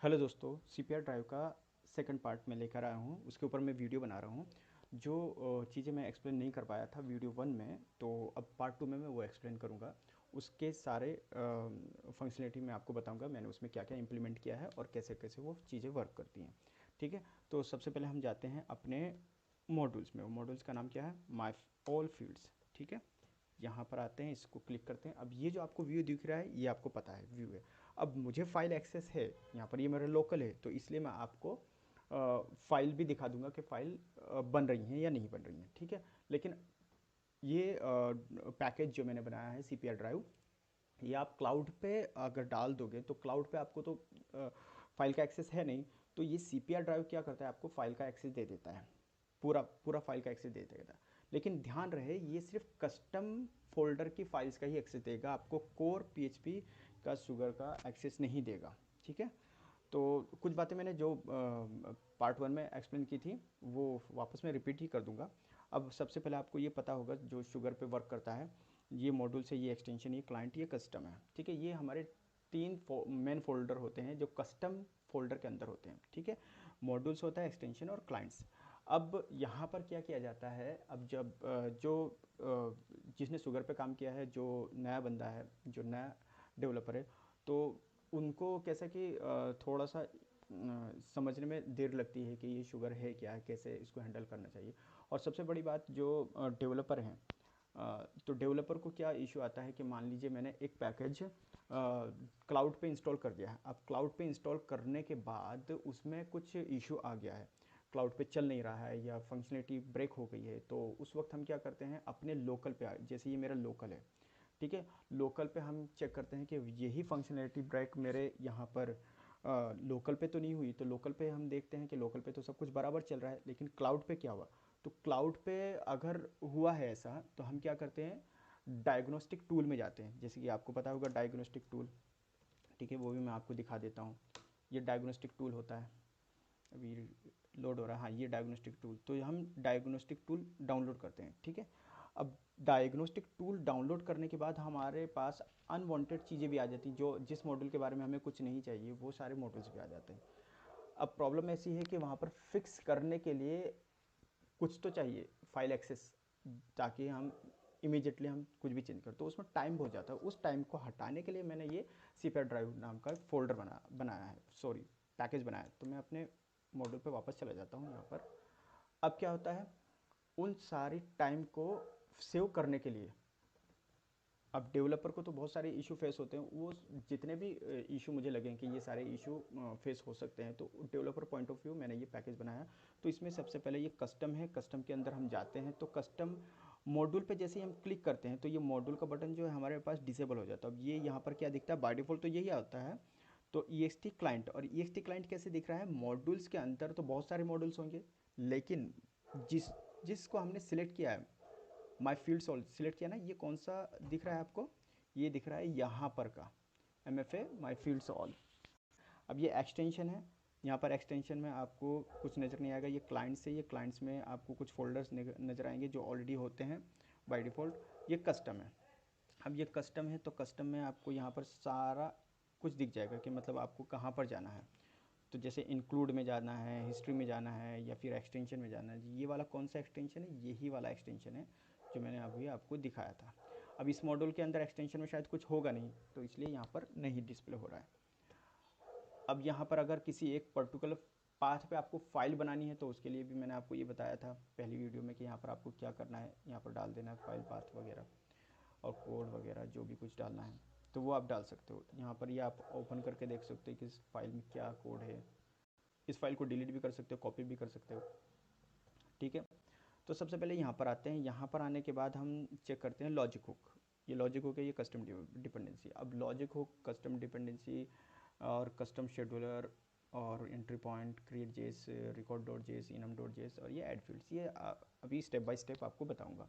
Hello दोस्तों, CPR drive का second part में लेकर आया हूँ। उसके ऊपर मैं वीडियो बना रहा हूँ। जो चीज़ें मैं एक्सप्लेन नहीं कर पाया था वीडियो वन में, तो अब पार्ट टू में मैं वो एक्सप्लेन करूँगा। उसके सारे फंक्शनलिटी मैं आपको बताऊँगा, मैंने उसमें क्या क्या इंप्लीमेंट किया है और कैसे कैसे वो चीज़ें वर्क करती हैं। ठीक है, तो सबसे पहले हम जाते हैं अपने मॉड्यूल्स में। मॉड्यूल्स का नाम क्या है? My all fields. ठीक है, यहाँ पर आते हैं, इसको क्लिक करते हैं। अब ये जो आपको व्यू दिख रहा है, ये आपको पता है व्यू है। अब मुझे फाइल एक्सेस है यहाँ पर, ये मेरा लोकल है, तो इसलिए मैं आपको फाइल भी दिखा दूंगा कि फाइल बन रही हैं या नहीं बन रही हैं। ठीक है, लेकिन ये पैकेज जो मैंने बनाया है सी पी आर ड्राइव, ये आप क्लाउड पे अगर डाल दोगे तो क्लाउड पे आपको तो फाइल का एक्सेस है नहीं, तो ये सी पी आर ड्राइव क्या करता है, आपको फाइल का एक्सेस दे देता है, पूरा पूरा फाइल का एक्सेस दे देता है। लेकिन ध्यान रहे, ये सिर्फ कस्टम फोल्डर की फाइल्स का ही एक्सेस देगा, आपको कोर पीएचपी का शुगर का एक्सेस नहीं देगा। ठीक है, तो कुछ बातें मैंने जो पार्ट वन में एक्सप्लेन की थी वो वापस मैं रिपीट ही कर दूंगा। अब सबसे पहले आपको ये पता होगा जो शुगर पे वर्क करता है, ये मॉड्यूल से, ये एक्सटेंशन, ये क्लाइंट, ये कस्टम है। ठीक है, ये हमारे तीन मेन फोल्डर होते हैं जो कस्टम फोल्डर के अंदर होते हैं। ठीक है, मॉड्यूल्स होता है, एक्सटेंशन और क्लाइंट्स। अब यहाँ पर क्या किया जाता है, अब जब जिसने शुगर पे काम किया है, जो नया बंदा है, जो नया डेवलपर है, तो उनको कैसा कि थोड़ा सा समझने में देर लगती है कि ये शुगर है क्या, कैसे इसको हैंडल करना चाहिए। और सबसे बड़ी बात, जो डेवलपर हैं, तो डेवलपर को क्या इशू आता है कि मान लीजिए मैंने एक पैकेज क्लाउड पे इंस्टॉल कर दिया है। अब क्लाउड पे इंस्टॉल करने के बाद उसमें कुछ इशू आ गया है, क्लाउड पे चल नहीं रहा है या फंक्शनलिटी ब्रेक हो गई है, तो उस वक्त हम क्या करते हैं, अपने लोकल पे, जैसे ये मेरा लोकल है, ठीक है, लोकल पे हम चेक करते हैं कि यही फंक्शनलिटी ब्रेक मेरे यहाँ पर लोकल पे तो नहीं हुई। तो लोकल पे हम देखते हैं कि लोकल पे तो सब कुछ बराबर चल रहा है, लेकिन क्लाउड पे क्या हुआ। तो क्लाउड पे अगर हुआ है ऐसा, तो हम क्या करते हैं, डायग्नोस्टिक टूल में जाते हैं। जैसे कि आपको पता होगा डायग्नोस्टिक टूल, ठीक है, वो भी मैं आपको दिखा देता हूँ। ये डायग्नोस्टिक टूल होता है, अभी लोड हो रहा है। हाँ, ये डायग्नोस्टिक टूल, तो हम डायग्नोस्टिक टूल डाउनलोड करते हैं। ठीक है, अब डायग्नोस्टिक टूल डाउनलोड करने के बाद हमारे पास अनवांटेड चीज़ें भी आ जाती हैं, जो जिस मॉडल के बारे में हमें कुछ नहीं चाहिए वो सारे मॉडल्स भी आ जाते हैं। अब प्रॉब्लम ऐसी है कि वहाँ पर फिक्स करने के लिए कुछ तो चाहिए, फाइल एक्सेस, ताकि हम इमीडिएटली हम कुछ भी चेंज करें, तो उसमें टाइम बहुत जाता है। उस टाइम को हटाने के लिए मैंने ये सीपीआर ड्राइव नाम का फोल्डर बनाया है, सॉरी, पैकेज बनाया है। तो मैं अपने मॉड्यूल पे वापस चला जाता हूँ यहाँ पर। अब क्या होता है, उन सारी टाइम को सेव करने के लिए, अब डेवलपर को तो बहुत सारे इशू फेस होते हैं, वो जितने भी इशू मुझे लगे कि ये सारे इशू फेस हो सकते हैं, तो डेवलपर पॉइंट ऑफ व्यू मैंने ये पैकेज बनाया। तो इसमें सबसे पहले ये कस्टम है, कस्टम के अंदर हम जाते हैं, तो कस्टम मॉड्यूल पे जैसे ही हम क्लिक करते हैं, तो ये मॉड्यूल का बटन जो है हमारे पास डिसेबल हो जाता है। अब ये यहाँ पर क्या दिखता है, बाय डिफॉल्ट तो यही आता है। तो ई एक्स टी क्लाइंट, और ई एक्स टी क्लाइंट कैसे दिख रहा है, मॉड्यूल्स के अंदर तो बहुत सारे मॉड्यूल्स होंगे, लेकिन जिस जिसको हमने सिलेक्ट किया है, माई फील्ड्स ऑल सिलेक्ट किया ना, ये कौन सा दिख रहा है आपको, ये दिख रहा है यहाँ पर का M F A my fields all. अब ये एक्सटेंशन है, यहाँ पर एक्सटेंशन में आपको कुछ नज़र नहीं आएगा, ये क्लाइंट्स है, ये क्लाइंट्स में आपको कुछ फोल्डर्स नज़र आएंगे जो ऑलरेडी होते हैं बाय डिफ़ॉल्ट। ये कस्टम है। अब ये कस्टम है, तो कस्टम में आपको यहाँ पर सारा कुछ दिख जाएगा कि मतलब आपको कहाँ पर जाना है। तो जैसे इंक्लूड में जाना है, हिस्ट्री में जाना है, या फिर एक्सटेंशन में जाना है। ये वाला कौन सा एक्सटेंशन है, यही वाला एक्सटेंशन है जो मैंने अभी आपको दिखाया था। अब इस मॉड्यूल के अंदर एक्सटेंशन में शायद कुछ होगा नहीं, तो इसलिए यहाँ पर नहीं डिस्प्ले हो रहा है। अब यहाँ पर अगर किसी एक पर्टिकुलर पाथ पे आपको फाइल बनानी है, तो उसके लिए भी मैंने आपको ये बताया था पहली वीडियो में कि यहाँ पर आपको क्या करना है, यहाँ पर डाल देना है फाइल पाथ वगैरह और कोड वगैरह जो भी कुछ डालना है, तो वो आप डाल सकते हो। यहाँ पर ये आप ओपन करके देख सकते हो कि इस फाइल में क्या कोड है। इस फाइल को डिलीट भी कर सकते हो, कॉपी भी कर सकते हो। ठीक है, तो सबसे पहले यहाँ पर आते हैं। यहाँ पर आने के बाद हम चेक करते हैं लॉजिक हुक। ये लॉजिक हुक है, ये कस्टम डिपेंडेंसी। अब लॉजिक हुक, कस्टम डिपेंडेंसी और कस्टम शेड्यूलर और एंट्री पॉइंट, क्रिएट जेस, रिकॉर्ड डॉट जेस, इनम डॉट जेस और ये ऐड फील्ड्स, ये अभी स्टेप बाय स्टेप आपको बताऊंगा।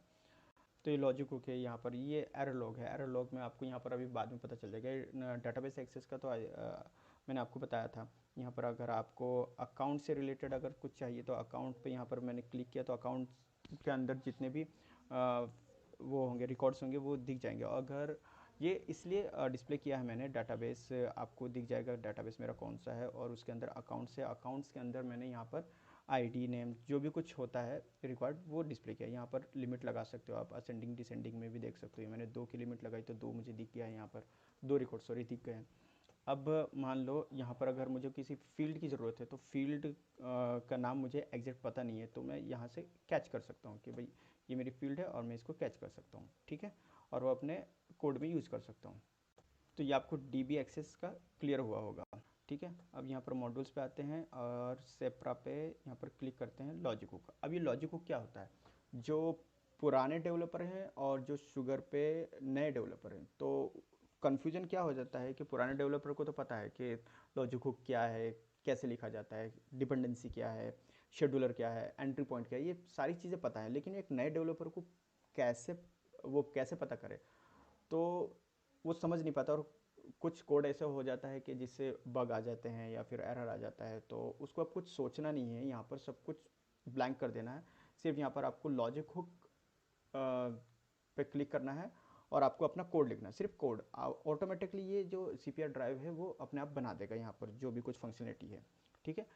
तो ये लॉजिक हुक है, यहाँ पर ये एरर लॉग है। एरर लॉग में आपको यहाँ पर अभी बाद में पता चल जाएगा। डाटाबेस एक्सेस का तो मैंने आपको बताया था। यहाँ पर अगर आपको अकाउंट से रिलेटेड अगर कुछ चाहिए, तो अकाउंट पे यहाँ पर मैंने क्लिक किया, तो अकाउंट के अंदर जितने भी वो होंगे, रिकॉर्ड्स होंगे, वो दिख जाएंगे। अगर ये इसलिए डिस्प्ले किया है मैंने, डाटाबेस आपको दिख जाएगा डाटाबेस मेरा कौन सा है, और उसके अंदर अकाउंट्स है, अकाउंट्स के अंदर मैंने यहाँ पर आईडी नेम जो भी कुछ होता है रिकॉर्ड वो डिस्प्ले किया है। यहाँ पर लिमिट लगा सकते हो आप, असेंडिंग डिसेंडिंग में भी देख सकते हो। मैंने 2 की लिमिट लगाई तो 2 मुझे दिख गया है, यहाँ पर 2 रिकॉर्ड सॉरी दिख गए हैं। अब मान लो यहाँ पर अगर मुझे किसी फील्ड की ज़रूरत है, तो फील्ड का नाम मुझे एग्जैक्ट पता नहीं है, तो मैं यहाँ से कैच कर सकता हूँ कि भाई ये मेरी फील्ड है और मैं इसको कैच कर सकता हूँ, ठीक है, और वो अपने कोड में यूज़ कर सकता हूँ। तो ये आपको DB एक्सेस का क्लियर हुआ होगा, ठीक है। अब यहाँ पर मॉड्यूल्स पे आते हैं और सेप्रा पे यहाँ पर क्लिक करते हैं लॉजिक हुक। अब ये लॉजिक हुक क्या होता है, जो पुराने डेवलपर हैं और जो शुगर पे नए डेवलपर हैं, तो कन्फ्यूजन क्या हो जाता है कि पुराने डेवलपर को तो पता है कि लॉजिक हुक क्या है, कैसे लिखा जाता है, डिपेंडेंसी क्या है, शेड्यूलर क्या है, एंट्री पॉइंट क्या है, ये सारी चीज़ें पता है, लेकिन एक नए डेवलपर को कैसे कैसे पता करे, तो वो समझ नहीं पाता, और कुछ कोड ऐसे हो जाता है कि जिससे बग आ जाते हैं या फिर एरर आ जाता है। तो उसको अब कुछ सोचना नहीं है, यहाँ पर सब कुछ ब्लैंक कर देना है। सिर्फ यहाँ पर आपको लॉजिक हुक पे क्लिक करना है और आपको अपना कोड लिखना है, सिर्फ कोड। ऑटोमेटिकली ये जो CPR ड्राइव है वो अपने आप बना देगा यहाँ पर जो भी कुछ फंक्शनलिटी है, ठीक है।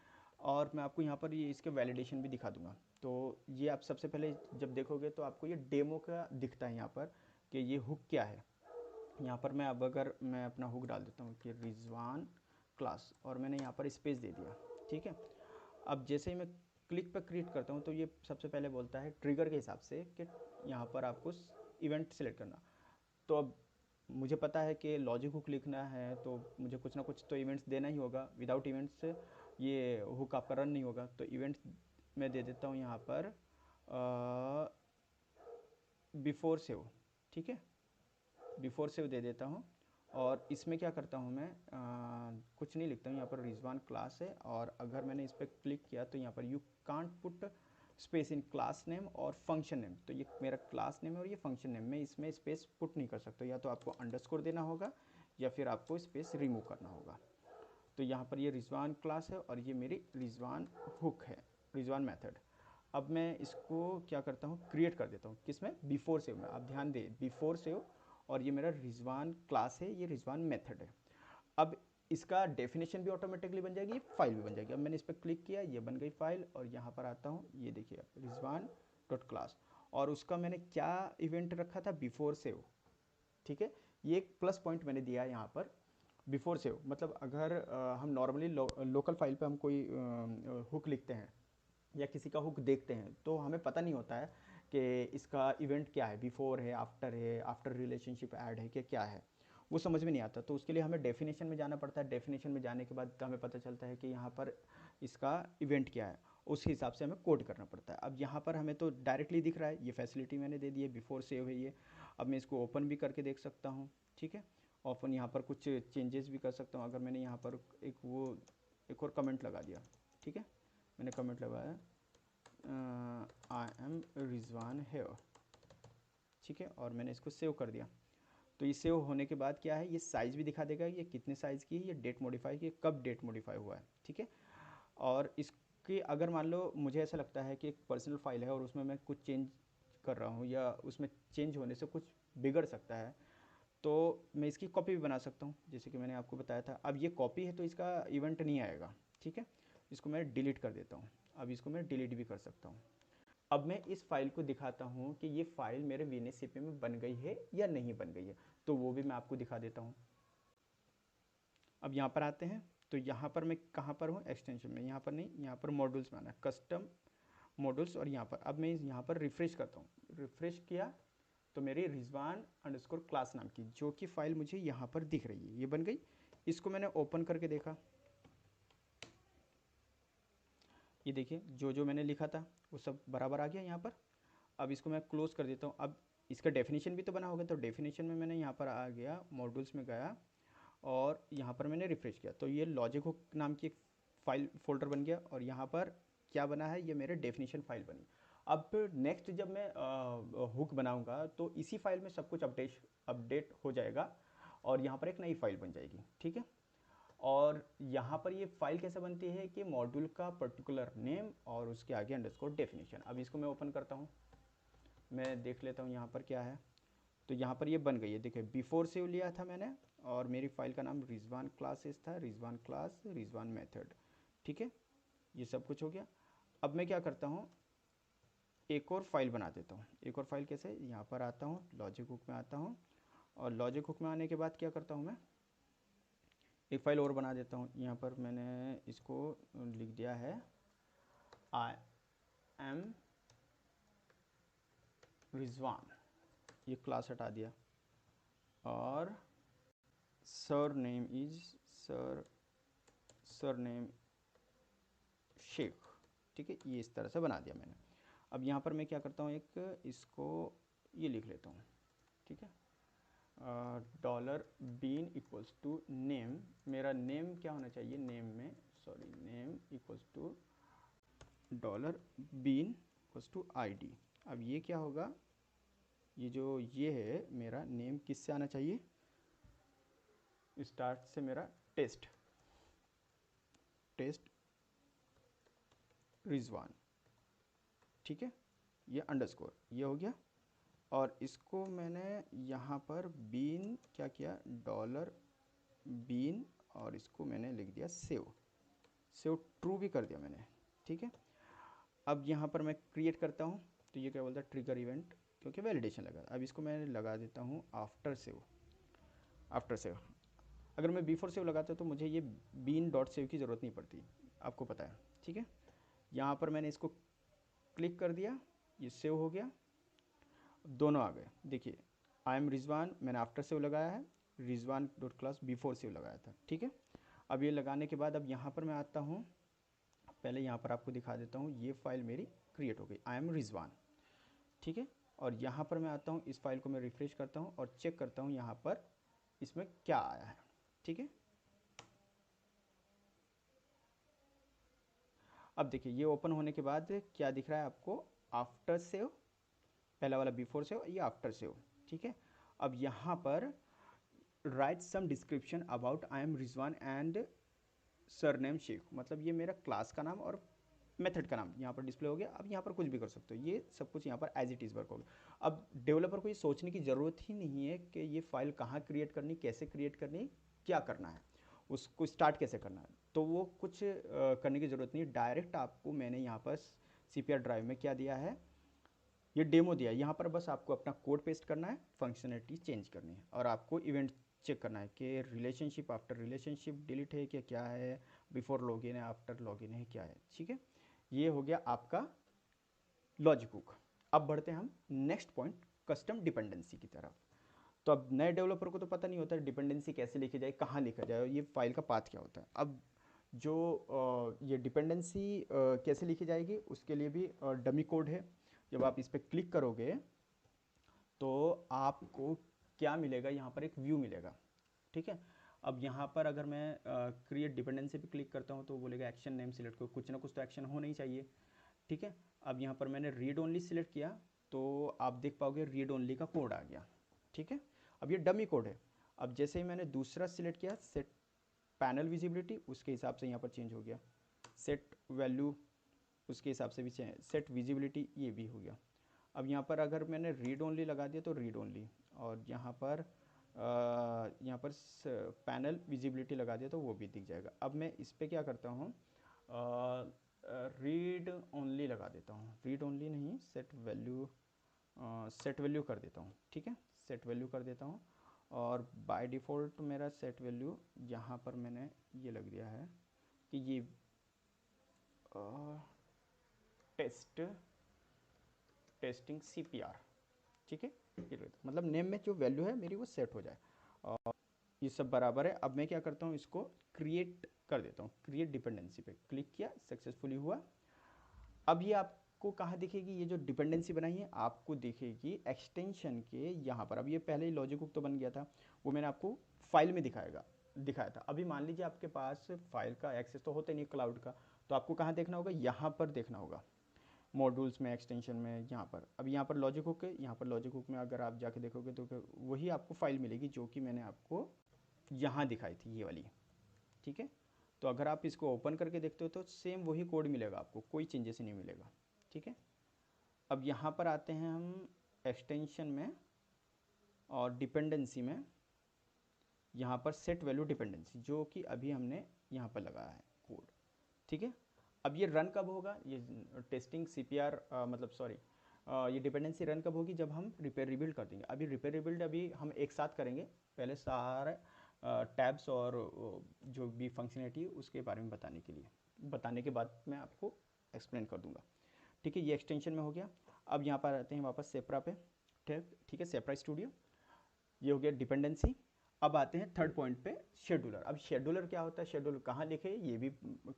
और मैं आपको यहाँ पर ये इसके वैलिडेशन भी दिखा दूंगा। तो ये आप सबसे पहले जब देखोगे तो आपको ये डेमो का दिखता है यहाँ पर कि ये हुक क्या है। यहाँ पर मैं अब अगर मैं अपना हुक डाल देता हूँ कि रिजवान क्लास, और मैंने यहाँ पर स्पेस दे दिया, ठीक है। अब जैसे ही मैं क्लिक पर क्रिएट करता हूँ तो ये सबसे पहले बोलता है ट्रिगर के हिसाब से कि यहाँ पर आपको इवेंट सेलेक्ट करना। तो अब मुझे पता है कि लॉजिक हुक लिखना है तो मुझे कुछ ना कुछ तो इवेंट्स देना ही होगा, विदाउट इवेंट्स ये हुक आपका रन नहीं होगा। तो इवेंट्स मैं दे देता हूँ यहाँ पर बिफोर सेव, ठीक है, बिफोर सेव दे देता हूँ। और इसमें क्या करता हूँ मैं कुछ नहीं लिखता हूँ, यहाँ पर रिजवान क्लास है, और अगर मैंने इस पर क्लिक किया तो यहाँ पर you can't put space in class name और फंक्शन नेम। तो ये मेरा क्लास नेम है और ये फंक्शन नेम, मैं इसमें स्पेस पुट नहीं कर सकता, या तो आपको अंडरस्कोर देना होगा या फिर आपको स्पेस रिमूव करना होगा। तो यहाँ पर ये रिजवान क्लास है और ये मेरी रिजवान हुक है, रिजवान मेथड। अब मैं इसको क्या करता हूँ, क्रिएट कर देता हूँ, किसमें, बिफोर सेव में। आप ध्यान दें, बिफोर सेव, और ये मेरा रिजवान क्लास है, ये रिजवान मेथड है। अब इसका डेफिनेशन भी ऑटोमेटिकली बन जाएगी, फाइल भी बन जाएगी। अब मैंने इस पर क्लिक किया, ये बन गई फाइल, और यहाँ पर आता हूँ, ये देखिए आप रिजवान डॉट क्लास, और उसका मैंने क्या इवेंट रखा था, बिफोर सेव, ठीक है। ये एक प्लस पॉइंट मैंने दिया है यहाँ पर, बिफोर सेव। मतलब अगर हम नॉर्मली लोकल फाइल पे हम कोई हुक लिखते हैं या किसी का हुक देखते हैं तो हमें पता नहीं होता है कि इसका इवेंट क्या है, बिफोर है, आफ्टर रिलेशनशिप ऐड है कि क्या है, वो समझ में नहीं आता। तो उसके लिए हमें डेफिनेशन में जाना पड़ता है। डेफिनेशन में जाने के बाद हमें पता चलता है कि यहाँ पर इसका इवेंट क्या है, उस हिसाब से हमें कोड करना पड़ता है। अब यहाँ पर हमें तो डायरेक्टली दिख रहा है, ये फैसिलिटी मैंने दे दी है, बिफोर सेव है ये। अब मैं इसको ओपन भी करके देख सकता हूँ, ठीक है। ओपन, यहाँ पर कुछ चेंजेस भी कर सकता हूँ। अगर मैंने यहाँ पर एक और कमेंट लगा दिया, ठीक है, मैंने कमेंट लगाया आई एम रिजवान हेयर, ठीक है, और मैंने इसको सेव कर दिया। तो ये सेव होने के बाद क्या है, ये साइज़ भी दिखा देगा, ये कितने साइज़ की है, ये डेट मॉडिफाई की, कब डेट मॉडिफाई हुआ है, ठीक है। और इसके अगर मान लो मुझे ऐसा लगता है कि एक पर्सनल फाइल है और उसमें मैं कुछ चेंज कर रहा हूँ या उसमें चेंज होने से कुछ बिगड़ सकता है, तो मैं इसकी कॉपी भी बना सकता हूँ, जैसे कि मैंने आपको बताया था। अब ये कॉपी है तो इसका इवेंट नहीं आएगा, ठीक है। इसको मैं डिलीट कर देता हूँ। अब इसको मैं डिलीट भी कर सकता हूँ। अब मैं इस फाइल को दिखाता हूँ कि ये फाइल मेरे VNSCP में बन गई है या नहीं बन गई है, तो वो भी मैं आपको दिखा देता हूँ। अब यहाँ पर आते हैं, तो यहाँ पर मैं कहाँ पर हूँ, एक्सटेंशन में, यहाँ पर नहीं, यहाँ पर मॉड्यूल्स में आना है, कस्टम मॉड्यूल्स, और यहाँ पर अब मैं यहाँ पर रिफ्रेश करता हूँ। रिफ्रेश किया तो मेरी रिजवान अंडरस्कोर क्लास नाम की जो कि फ़ाइल मुझे यहाँ पर दिख रही है, ये बन गई। इसको मैंने ओपन करके देखा, ये देखिए जो जो मैंने लिखा था वो सब बराबर आ गया यहाँ पर। अब इसको मैं क्लोज़ कर देता हूँ। अब इसका डेफिनेशन भी तो बना होगा, तो डेफिनेशन में मैंने यहाँ पर आ गया, मॉड्यूल्स में गया और यहाँ पर मैंने रिफ्रेश किया तो ये लॉजिक हुक नाम की एक फाइल फोल्डर बन गया, और यहाँ पर क्या बना है, ये मेरे डेफिनेशन फाइल बनी। अब नेक्स्ट जब मैं हुक बनाऊंगा तो इसी फाइल में सब कुछ अपडेट हो जाएगा और यहाँ पर एक नई फाइल बन जाएगी, ठीक है। और यहाँ पर ये फाइल कैसे बनती है कि मॉड्यूल का पर्टिकुलर नेम और उसके आगे अंडरस्कोर डेफिनेशन। अब इसको मैं ओपन करता हूँ, मैं देख लेता हूँ यहाँ पर क्या है। तो यहाँ पर ये बन गई है। देखिए बिफोर सेव लिया था मैंने, और मेरी फाइल का नाम रिजवान क्लासेस था, रिजवान क्लास, रिजवान मेथड। ठीक है, ये सब कुछ हो गया। अब मैं क्या करता हूँ, एक और फाइल बना देता हूँ। एक और फाइल कैसे, यहाँ पर आता हूँ, लॉजिक हुक में आता हूँ, और लॉजिक हुक में आने के बाद क्या करता हूँ मैं, एक फ़ाइल और बना देता हूँ। यहाँ पर मैंने इसको लिख दिया है आई एम रिजवान, ये क्लास हटा दिया, और surname is surname Shaikh. ठीक है, ये इस तरह से बना दिया मैंने। अब यहाँ पर मैं क्या करता हूँ, एक इसको ये लिख लेता हूँ। ठीक है, dollar bean equals to name, मेरा नेम क्या होना चाहिए, नेम में sorry name equals to dollar bean equals to ID। अब ये क्या होगा, ये जो ये है मेरा नेम किससे आना चाहिए, स्टार्ट से मेरा टेस्ट रिजवान। ठीक है, ये अंडरस्कोर ये हो गया, और इसको मैंने यहाँ पर बीन क्या किया, डॉलर बीन, और इसको मैंने लिख दिया सेव ट्रू भी कर दिया मैंने। ठीक है, अब यहाँ पर मैं क्रिएट करता हूँ, तो ये क्या बोलता है, ट्रिगर इवेंट, क्योंकि वैलिडेशन लगा। अब इसको मैं लगा देता हूँ आफ्टर सेव। अगर मैं बिफोर सेव लगाता तो मुझे ये बीन डॉट सेव की ज़रूरत नहीं पड़ती, आपको पता है। ठीक है, यहाँ पर मैंने इसको क्लिक कर दिया, ये सेव हो गया, दोनों आ गए। देखिए आई एम रिजवान मैंने आफ्टर सेव लगाया है, Rizwan dot class before save लगाया था। ठीक है, अब ये लगाने के बाद अब यहाँ पर मैं आता हूँ, पहले यहाँ पर आपको दिखा देता हूँ, ये फाइल मेरी क्रिएट हो गई, आई एम रिजवान। ठीक है, और यहाँ पर मैं आता हूँ, इस फाइल को मैं रिफ्रेश करता हूँ और चेक करता हूँ यहाँ पर इसमें क्या आया है। ठीक है, अब देखिए ये ओपन होने के बाद क्या दिख रहा है आपको, आफ्टर सेव, पहला वाला बिफोर सेव, ये आफ्टर सेव। ठीक है, अब यहाँ पर write some description about I am Rizwan and surname Shaikh, मतलब ये मेरा क्लास का नाम और मेथड का नाम यहाँ पर डिस्प्ले हो गया। अब यहाँ पर कुछ भी कर सकते हो, ये सब कुछ यहाँ पर एज इट इज़ वर्क होगा। अब डेवलपर को ये सोचने की ज़रूरत ही नहीं है कि ये फाइल कहाँ क्रिएट करनी, कैसे क्रिएट करनी, क्या करना है, उसको स्टार्ट कैसे करना है, तो वो कुछ करने की ज़रूरत नहीं है। डायरेक्ट आपको मैंने यहाँ पर CPR ड्राइव में क्या दिया है, ये डेमो दिया है। यहाँ पर बस आपको अपना कोड पेस्ट करना है, फंक्शनलिटी चेंज करनी है, और आपको इवेंट चेक करना है कि रिलेशनशिप आफ्टर रिलेशनशिप डिलीट है कि क्या है, बिफोर लॉगिन है, आफ्टर लॉगिन है, क्या है। ठीक है, ये हो गया आपका लॉजिक हुक। अब बढ़ते हैं हम नेक्स्ट पॉइंट, कस्टम डिपेंडेंसी की तरफ। तो अब नए डेवलपर को तो पता नहीं होता डिपेंडेंसी कैसे लिखी जाए, कहाँ लिखा जाए, ये फाइल का पाथ क्या होता है। अब जो ये डिपेंडेंसी कैसे लिखी जाएगी, उसके लिए भी डमी कोड है। जब आप इस पर क्लिक करोगे तो आपको क्या मिलेगा, यहाँ पर एक व्यू मिलेगा। ठीक है, अब यहाँ पर अगर मैं क्रिएट डिपेंडेंसी पे क्लिक करता हूँ तो बोलेगा एक्शन नेम सिलेक्ट करो, कुछ ना कुछ तो एक्शन होना ही चाहिए। ठीक है, अब यहाँ पर मैंने रीड ओनली सिलेक्ट किया तो आप देख पाओगे रीड ओनली का कोड आ गया। ठीक है, अब ये डमी कोड है। अब जैसे ही मैंने दूसरा सिलेक्ट किया, सेट पैनल विजिबिलिटी, उसके हिसाब से यहाँ पर चेंज हो गया, सेट वैल्यू उसके हिसाब से भी चेंज, सेट विजिबिलिटी ये भी हो गया। अब यहाँ पर अगर मैंने रीड ओनली लगा दिया तो रीड ओनली, और यहाँ पर पैनल विजिबिलिटी लगा दिया तो वो भी दिख जाएगा। अब मैं इस पर क्या करता हूँ, रीड ओनली लगा देता हूँ, रीड ओनली नहीं, सेट वैल्यू कर देता हूँ। ठीक है, सेट वैल्यू कर देता हूँ, और बाय डिफ़ॉल्ट मेरा सेट वैल्यू यहाँ पर मैंने ये लग दिया है कि ये टेस्टिंग CPR। ठीक है, मतलब नेम में जो वैल्यू है मेरी वो सेट हो जाए, और ये सब बराबर है। अब मैं क्या करता हूँ, इसको क्रिएट कर देता हूँ, क्रिएट डिपेंडेंसी पे क्लिक किया, सक्सेसफुली हुआ। अब ये आपको कहाँ दिखेगी, ये जो डिपेंडेंसी बनाई है आपको दिखेगी एक्सटेंशन के यहाँ पर। अब ये पहले ही लॉजिक हुक तो बन गया था, वो मैंने आपको फाइल में दिखाया था। अभी मान लीजिए आपके पास फाइल का एक्सेस तो होता नहीं क्लाउड का, तो आपको कहाँ देखना होगा, यहाँ पर देखना होगा, मॉड्यूल्स में, एक्सटेंशन में, यहाँ पर। अब यहाँ पर लॉजिक हुक है, यहाँ पर लॉजिक हुक में अगर आप जाके देखोगे तो वही आपको फाइल मिलेगी जो कि मैंने आपको यहाँ दिखाई थी, ये वाली। ठीक है, तो अगर आप इसको ओपन करके देखते हो तो सेम वही कोड मिलेगा आपको, कोई चेंजेस नहीं मिलेगा। ठीक है, अब यहाँ पर आते हैं हम एक्सटेंशन में, और डिपेंडेंसी में यहाँ पर सेट वैल्यू डिपेंडेंसी, जो कि अभी हमने यहाँ पर लगाया है कोड, ठीक है। अब ये रन कब होगा, ये टेस्टिंग CPR मतलब सॉरी ये डिपेंडेंसी रन कब होगी, जब हम रिपेयर रिबिल्ड कर देंगे। अभी रिपेयर रिबिल्ड अभी हम एक साथ करेंगे, पहले सारे टैब्स और जो भी फंक्शनलिटी उसके बारे में बताने के बाद मैं आपको एक्सप्लेन कर दूंगा, ठीक है। ये एक्सटेंशन में हो गया। अब यहाँ पर आते हैं वापस सेप्रा पे, ठीक है, सेप्रा स्टूडियो, ये हो गया डिपेंडेंसी। अब आते हैं थर्ड पॉइंट पे, शेड्यूलर। अब शेड्यूलर क्या होता है, शेड्यूलर कहाँ लिखे, ये भी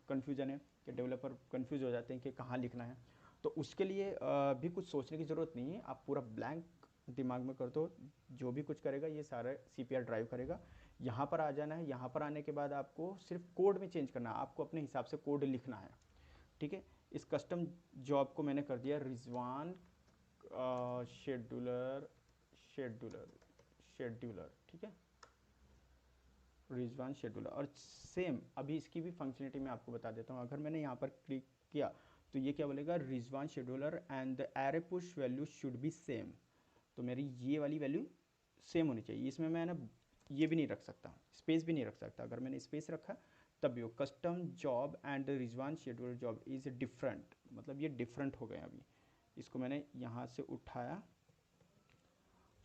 कन्फ्यूजन है कि डेवलपर कन्फ्यूज हो जाते हैं कि कहाँ लिखना है। तो उसके लिए भी कुछ सोचने की ज़रूरत नहीं है, आप पूरा ब्लैंक दिमाग में कर दो, जो भी कुछ करेगा ये सारा CPR ड्राइव करेगा। यहाँ पर आ जाना है, यहाँ पर आने के बाद आपको सिर्फ कोड में चेंज करना है, आपको अपने हिसाब से कोड लिखना है, ठीक है। इस कस्टम जॉब को मैंने कर दिया रिजवान शेड्यूलर शेड्यूलर शेड्यूलर, ठीक है, रिजवान शेड्यूलर। और सेम अभी इसकी भी फंक्शनलिटी मैं आपको बता देता हूँ। अगर मैंने यहाँ पर क्लिक किया तो ये क्या बोलेगा, Rizwan scheduler and the array push value should be same. तो मेरी ये वाली वैल्यू सेम होनी चाहिए। इसमें मैं ना ये भी नहीं रख सकता, स्पेस भी नहीं रख सकता। अगर मैंने स्पेस रखा तब भी हो। Custom job and Rizwan scheduler job is different, मतलब ये डिफरेंट हो गए। अभी इसको मैंने यहाँ से उठाया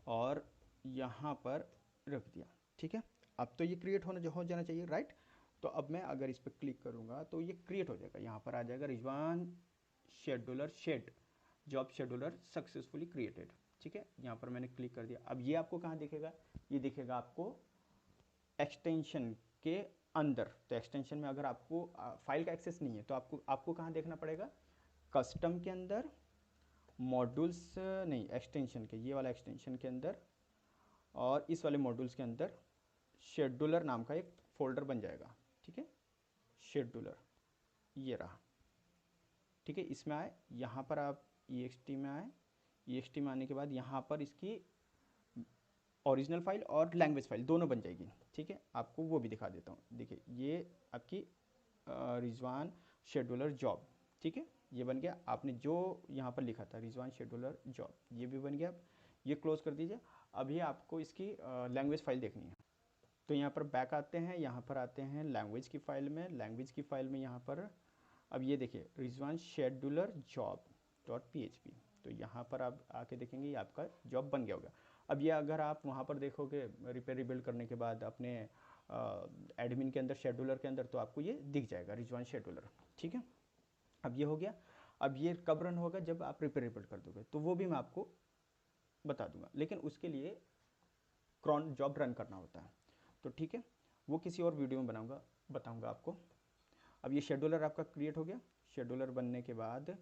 और यहाँ पर रख दिया, ठीक है। अब तो ये क्रिएट हो जाना चाहिए, राइट। तो अब मैं अगर इस पर क्लिक करूँगा तो ये क्रिएट हो जाएगा, यहाँ पर आ जाएगा Rizwan scheduler job scheduler successfully created, ठीक है। यहाँ पर मैंने क्लिक कर दिया। अब ये आपको कहाँ दिखेगा, ये दिखेगा आपको एक्सटेंशन के अंदर। तो एक्सटेंशन में अगर आपको फाइल का एक्सेस नहीं है तो आपको कहाँ देखना पड़ेगा, कस्टम के अंदर, मॉड्यूल्स नहीं, एक्सटेंशन के, ये वाला एक्सटेंशन के अंदर, और इस वाले मॉड्यूल्स के अंदर शेड्यूलर नाम का एक फोल्डर बन जाएगा, ठीक है। शेड्यूलर ये रहा, ठीक है। इसमें आए, यहाँ पर आप EXT में आए, EXT में आने के बाद यहाँ पर इसकी ओरिजिनल फाइल और लैंग्वेज फाइल दोनों बन जाएगी, ठीक है। आपको वो भी दिखा देता हूँ। देखिए ये आपकी रिजवान शेड्यूलर जॉब, ठीक है, ये बन गया। आपने जो यहाँ पर लिखा था रिजवान शेड्यूलर जॉब, ये भी बन गया। ये क्लोज कर दीजिए। अभी आपको इसकी लैंग्वेज फाइल देखनी है, तो यहाँ पर बैक आते हैं, यहाँ पर आते हैं लैंग्वेज की फ़ाइल में। लैंग्वेज की फ़ाइल में यहाँ पर अब ये देखिए रिजवान शेड्यूलर जॉब .php, तो यहाँ पर आप आके देखेंगे ये आपका जॉब बन गया होगा। अब ये अगर आप वहाँ पर देखोगे रिपेयर रिबिल्ड करने के बाद अपने एडमिन के अंदर, शेड्यूलर के अंदर, तो आपको ये दिख जाएगा रिजवान शेड्यूलर, ठीक है। अब ये हो गया। अब ये कब रन होगा, जब आप रिपेयर रिबिल्ड कर दोगे, तो वो भी मैं आपको बता दूंगा, लेकिन उसके लिए क्रॉन जॉब रन करना होता है, तो ठीक है, वो किसी और वीडियो में बताऊंगा आपको। अब ये शेड्यूलर आपका क्रिएट हो गया। शेड्यूलर बनने के बाद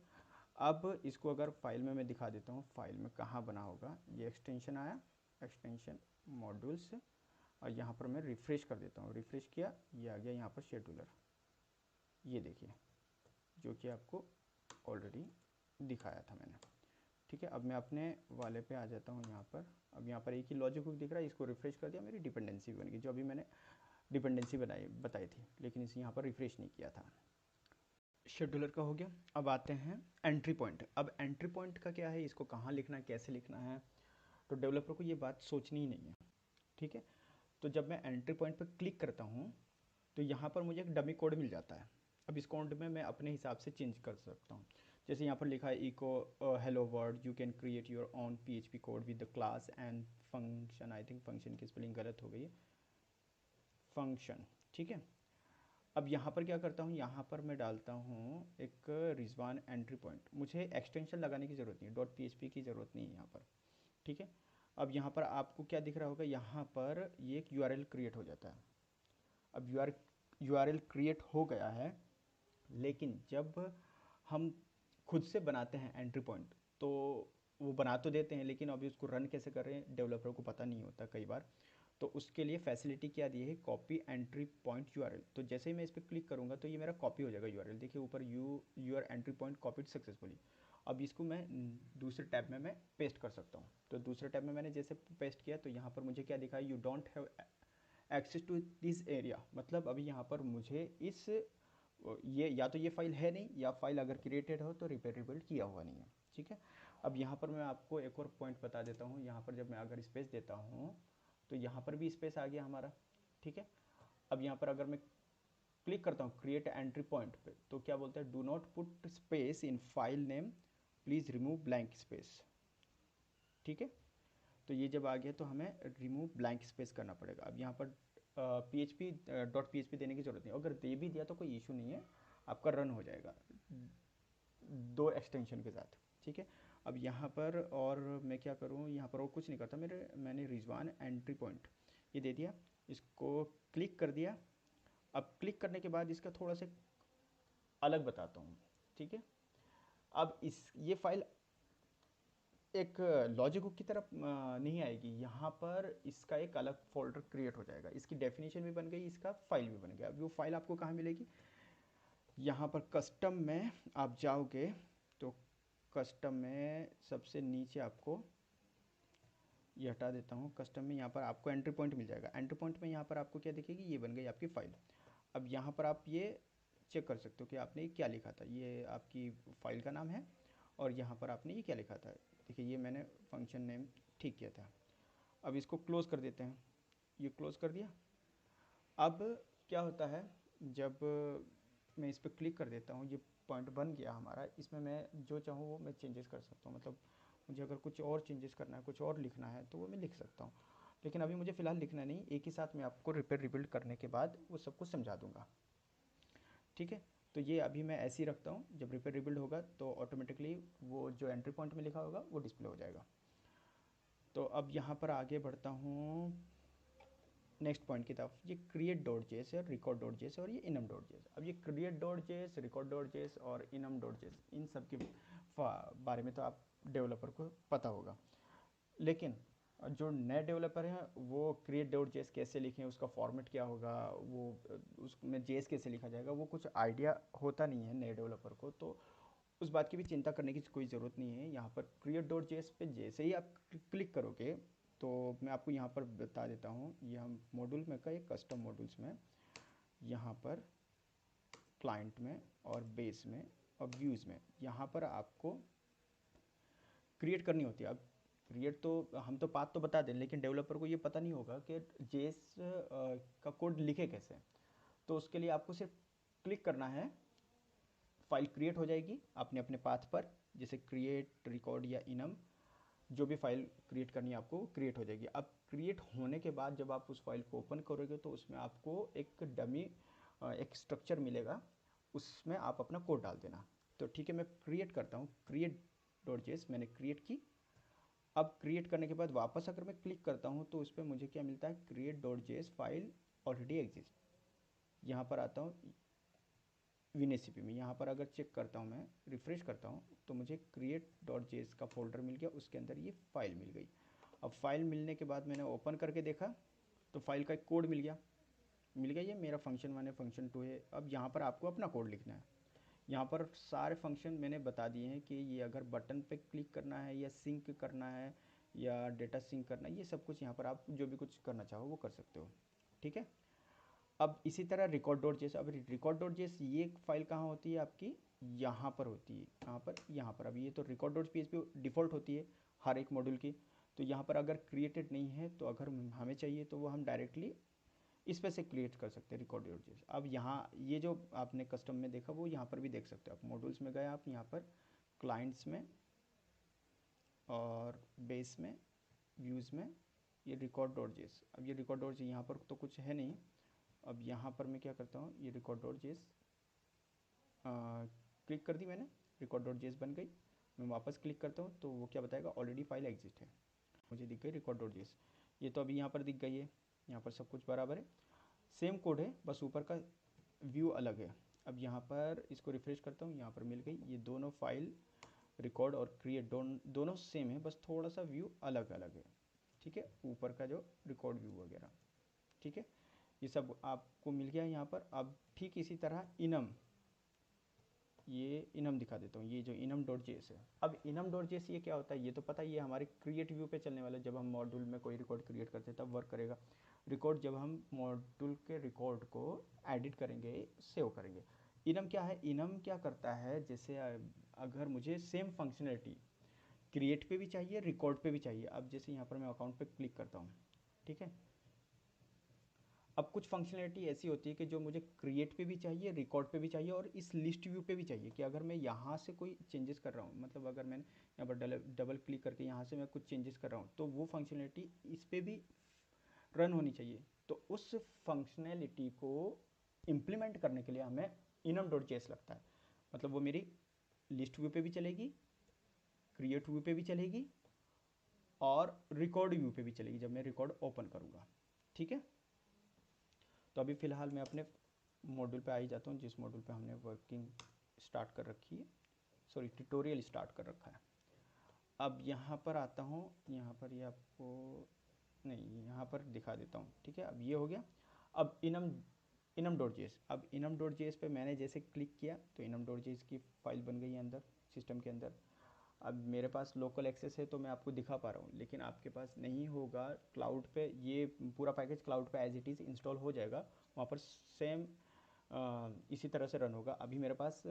अब इसको अगर फाइल में मैं दिखा देता हूँ, फाइल में कहाँ बना होगा, ये एक्सटेंशन आया, एक्सटेंशन मॉड्यूल्स, और यहाँ पर मैं रिफ्रेश कर देता हूँ। रिफ्रेश किया, ये आ गया यहाँ पर शेड्यूलर, ये देखिए, जो कि आपको ऑलरेडी दिखाया था मैंने, ठीक है। अब मैं अपने वाले पे आ जाता हूँ यहाँ पर। अब यहाँ पर एक ही लॉजिक हुक दिख रहा है, इसको रिफ्रेश कर दिया, मेरी डिपेंडेंसी बन गई, जो अभी मैंने डिपेंडेंसी बताई थी, लेकिन इसे यहाँ पर रिफ्रेश नहीं किया था। शेड्यूलर का हो गया। अब आते हैं एंट्री पॉइंट। अब एंट्री पॉइंट का क्या है, इसको कहाँ लिखना है, कैसे लिखना है, तो डेवलपर को ये बात सोचनी ही नहीं है, ठीक है। तो जब मैं एंट्री पॉइंट पर क्लिक करता हूँ तो यहाँ पर मुझे एक डमी कोड मिल जाता है। अब इस कोड में मैं अपने हिसाब से चेंज कर सकता हूँ। जैसे यहाँ पर लिखा है echo hello world, you can create your own PHP code with the class and function. I think function की स्पेलिंग गलत हो गई है, फंक्शन, ठीक है। अब यहाँ पर क्या करता हूँ, यहाँ पर मैं डालता हूँ एक रिजवान एंट्री पॉइंट। मुझे एक्सटेंशन लगाने की ज़रूरत नहीं है, .php की ज़रूरत नहीं है यहाँ पर, ठीक है। अब यहाँ पर आपको क्या दिख रहा होगा, यहाँ पर ये एक URL क्रिएट हो जाता है। अब URL क्रिएट हो गया है, लेकिन जब हम खुद से बनाते हैं एंट्री पॉइंट तो वो बना तो देते हैं, लेकिन अभी उसको रन कैसे कर रहे हैं डेवलपर को पता नहीं होता कई बार। तो उसके लिए फैसिलिटी क्या दी है, कॉपी एंट्री पॉइंट URL। तो जैसे ही मैं इस पर क्लिक करूँगा तो ये मेरा कॉपी हो जाएगा URL। देखिए ऊपर your entry point copied successfully. अब इसको मैं दूसरे टैब में मैं पेस्ट कर सकता हूँ। तो दूसरे टैब में मैंने जैसे पेस्ट किया तो यहाँ पर मुझे क्या दिखा, you don't have access to this area, मतलब अभी यहाँ पर मुझे इस ये या तो ये फाइल है नहीं, या फाइल अगर क्रिएटेड हो तो रिपेयर रिबिल्ड किया हुआ नहीं है। ठीक है, अब यहाँ पर मैं आपको एक और पॉइंट बता देता हूँ। यहाँ पर जब मैं अगर स्पेस देता हूँ तो यहाँ पर भी स्पेस आ गया हमारा। ठीक है, अब यहाँ पर अगर मैं क्लिक करता हूँ क्रिएट एंट्री पॉइंट पे, तो क्या बोलता है, do not put space in file name, please remove blank space. ठीक है, तो ये जब आ गया तो हमें रिमूव ब्लैंक स्पेस करना पड़ेगा। अब यहाँ पर PHP देने की ज़रूरत नहीं, अगर दे भी दिया तो कोई इशू नहीं है, आपका रन हो जाएगा 2 एक्सटेंशन के साथ। ठीक है, अब यहाँ पर और मैं क्या करूँ, यहाँ पर और कुछ नहीं करता, मैंने रिजवान एंट्री पॉइंट ये दे दिया, इसको क्लिक कर दिया। अब क्लिक करने के बाद इसका थोड़ा सा अलग बताता हूँ। ठीक है, अब इस ये फाइल एक लॉजिक बुक की तरफ नहीं आएगी, यहाँ पर इसका एक अलग फोल्डर क्रिएट हो जाएगा, इसकी डेफिनेशन भी बन गई, इसका फाइल भी बन गया। अब वो फाइल आपको कहाँ मिलेगी, यहाँ पर कस्टम में आप जाओगे तो कस्टम में सबसे नीचे आपको, ये हटा देता हूँ, कस्टम में यहाँ पर आपको एंट्री पॉइंट मिल जाएगा। एंट्री पॉइंट में यहाँ पर आपको क्या दिखेगी, ये बन गई आपकी फ़ाइल। अब यहाँ पर आप ये चेक कर सकते हो कि आपने क्या लिखा था, ये आपकी फ़ाइल का नाम है, और यहाँ पर आपने ये क्या लिखा था। देखिए ये मैंने फंक्शन नेम ठीक किया था। अब इसको क्लोज़ कर देते हैं, ये क्लोज़ कर दिया। अब क्या होता है, जब मैं इस पर क्लिक कर देता हूँ, ये पॉइंट बन गया हमारा, इसमें मैं जो चाहूँ वो मैं चेंजेस कर सकता हूँ। मतलब मुझे अगर कुछ और चेंजेस करना है, कुछ और लिखना है, तो वो मैं लिख सकता हूँ। लेकिन अभी मुझे फ़िलहाल लिखना नहीं, एक ही साथ मैं आपको रिपेयर रिबिल्ड करने के बाद वो सब कुछ समझा दूँगा। ठीक है, तो ये अभी मैं ऐसे ही रखता हूँ, जब रिपेयर रिबिल्ड होगा तो ऑटोमेटिकली वो जो एंट्री पॉइंट में लिखा होगा वो डिस्प्ले हो जाएगा। तो अब यहाँ पर आगे बढ़ता हूँ नेक्स्ट पॉइंट की तरफ। ये क्रिएट डॉट जेस है, रिकॉर्ड डॉट जेस और ये इनम डॉट जेस। अब ये क्रिएट डॉट जेस, रिकॉर्ड डॉट जेस और इनम डॉट जेस, इन सब के बारे में तो आप डेवलपर को पता होगा, लेकिन जो नए डेवलपर हैं वो क्रिएट डॉट जेस कैसे लिखें, उसका फॉर्मेट क्या होगा, वो उसमें जेस कैसे लिखा जाएगा, वो कुछ आइडिया होता नहीं है नए डेवलपर को। तो उस बात की भी चिंता करने की कोई ज़रूरत नहीं है। यहाँ पर क्रिएट डॉट जेएस पे जैसे ही आप क्लिक करोगे, तो मैं आपको यहाँ पर बता देता हूँ, ये हम मॉड्यूल में का एक कस्टम मॉड्यूल्स में, यहाँ पर क्लाइंट में और बेस में और व्यूज़ में, यहाँ पर आपको क्रिएट करनी होती है। अब क्रिएट तो हम तो पाथ तो बता दें, लेकिन डेवलपर को ये पता नहीं होगा कि जेएस का कोड लिखे कैसे। तो उसके लिए आपको सिर्फ क्लिक करना है, फाइल क्रिएट हो जाएगी आपने अपने पाथ पर, जैसे क्रिएट, रिकॉर्ड या इनम, जो भी फाइल क्रिएट करनी है आपको क्रिएट हो जाएगी। अब क्रिएट होने के बाद जब आप उस फाइल को ओपन करोगे तो उसमें आपको एक डमी एक स्ट्रक्चर मिलेगा, उसमें आप अपना कोड डाल देना। तो ठीक है, मैं क्रिएट करता हूँ, क्रिएट डॉट जेएस मैंने क्रिएट की। अब क्रिएट करने के बाद वापस अगर मैं क्लिक करता हूँ तो उस पर मुझे क्या मिलता है, create dot JS file already exist. यहाँ पर आता हूँ विनेसीपी में, यहाँ पर अगर चेक करता हूँ, मैं रिफ़्रेश करता हूँ तो मुझे क्रिएट डॉट जेएस का फोल्डर मिल गया, उसके अंदर ये फ़ाइल मिल गई। अब फाइल मिलने के बाद मैंने ओपन करके देखा तो फाइल का एक कोड मिल गया, ये मेरा फंक्शन 1 है, फंक्शन 2 है। अब यहाँ पर आपको अपना कोड लिखना है। यहाँ पर सारे फंक्शन मैंने बता दिए हैं कि ये अगर बटन पे क्लिक करना है या सिंक करना है या डेटा सिंक करना है, ये सब कुछ यहाँ पर आप जो भी कुछ करना चाहो वो कर सकते हो। ठीक है, अब इसी तरह रिकॉर्ड डॉट जेएस, अब रिकॉर्ड डॉट जेएस ये फाइल कहाँ होती है आपकी, यहाँ पर होती है, कहाँ पर, यहाँ पर। अब ये तो रिकॉर्ड डॉट पीएचपी डिफ़ॉल्ट होती है हर एक मॉड्यूल की, तो यहाँ पर अगर क्रिएटेड नहीं है तो अगर हमें चाहिए तो वो हम डायरेक्टली इस पे से क्रिएट कर सकते हैं, रिकॉर्ड डॉट जेएस। अब यहाँ ये जो आपने कस्टम में देखा वो यहाँ पर भी देख सकते हो आप। मॉड्यूल्स में गए आप, यहाँ पर क्लाइंट्स में और बेस में, व्यूज़ में, ये रिकॉर्ड डॉट जेएस। अब ये रिकॉर्ड डॉट जेएस यहाँ पर तो कुछ है नहीं। अब यहाँ पर मैं क्या करता हूँ, ये रिकॉर्ड डॉट जेएस क्लिक कर दी मैंने, रिकॉर्ड डॉट जेएस बन गई। मैं वापस क्लिक करता हूँ तो वो क्या बताएगा, ऑलरेडी फाइल एग्जिस्ट है, मुझे दिख गई रिकॉर्ड डॉट जेएस। ये तो अभी यहाँ पर दिख गई है, यहाँ पर सब कुछ बराबर है, सेम कोड है, बस ऊपर का व्यू अलग है। अब यहाँ पर इसको रिफ्रेश करता हूँ, यहाँ पर मिल गई। ये दोनों फाइल रिकॉर्ड और क्रिएट दोनों सेम है, बस थोड़ा सा व्यू अलग अलग है। ठीक है, ऊपर का जो रिकॉर्ड व्यू वगैरह। ठीक है, ये सब आपको मिल गया यहाँ पर। अब ठीक इसी तरह इनम, ये इनम दिखा देता हूँ, ये जो इनम डॉट जेएस है। अब इनम डॉट जेएस ये क्या होता है, ये तो पता ही है, हमारे क्रिएट व्यू पे चलने वाला है। जब हम मॉड्यूल में कोई रिकॉर्ड क्रिएट करते हैं तब वर्क करेगा। रिकॉर्ड जब हम मॉड्यूल के रिकॉर्ड को एडिट करेंगे, सेव करेंगे, इनम क्या है, इनम क्या करता है, जैसे अगर मुझे सेम फंक्शनलिटी क्रिएट पे भी चाहिए, रिकॉर्ड पे भी चाहिए। अब जैसे यहाँ पर मैं अकाउंट पे क्लिक करता हूँ, ठीक है। अब कुछ फंक्शनलिटी ऐसी होती है कि जो मुझे क्रिएट पे भी चाहिए, रिकॉर्ड पे भी चाहिए, और इस लिस्ट व्यू पे भी चाहिए कि अगर मैं यहाँ से कोई चेंजेस कर रहा हूँ, मतलब अगर मैंने यहाँ पर डबल क्लिक करके यहाँ से मैं कुछ चेंजेस कर रहा हूँ, तो वो फंक्शनलिटी इस पर भी रन होनी चाहिए। तो उस फंक्शनैलिटी को इम्प्लीमेंट करने के लिए हमें enum.js लगता है। मतलब वो मेरी लिस्ट व्यू पे भी चलेगी, क्रिएट व्यू पे भी चलेगी, और रिकॉर्ड व्यू पे भी चलेगी जब मैं रिकॉर्ड ओपन करूँगा, ठीक है। तो अभी फ़िलहाल मैं अपने मॉड्यूल पे आ ही जाता हूँ, जिस मॉड्यूल पे हमने वर्किंग स्टार्ट कर रखी है, सॉरी ट्यूटोरियल स्टार्ट कर रखा है। अब यहाँ पर आता हूँ, यहाँ पर ये आपको नहीं, यहाँ पर दिखा देता हूँ, ठीक है। अब ये हो गया। अब enum.js, अब enum.js पे मैंने जैसे क्लिक किया तो enum.js की फाइल बन गई है अंदर सिस्टम के अंदर। अब मेरे पास लोकल एक्सेस है तो मैं आपको दिखा पा रहा हूँ, लेकिन आपके पास नहीं होगा। क्लाउड पे ये पूरा पैकेज क्लाउड पे एज इट इज़ इंस्टॉल हो जाएगा, वहाँ पर सेम इसी तरह से रन होगा। अभी मेरे पास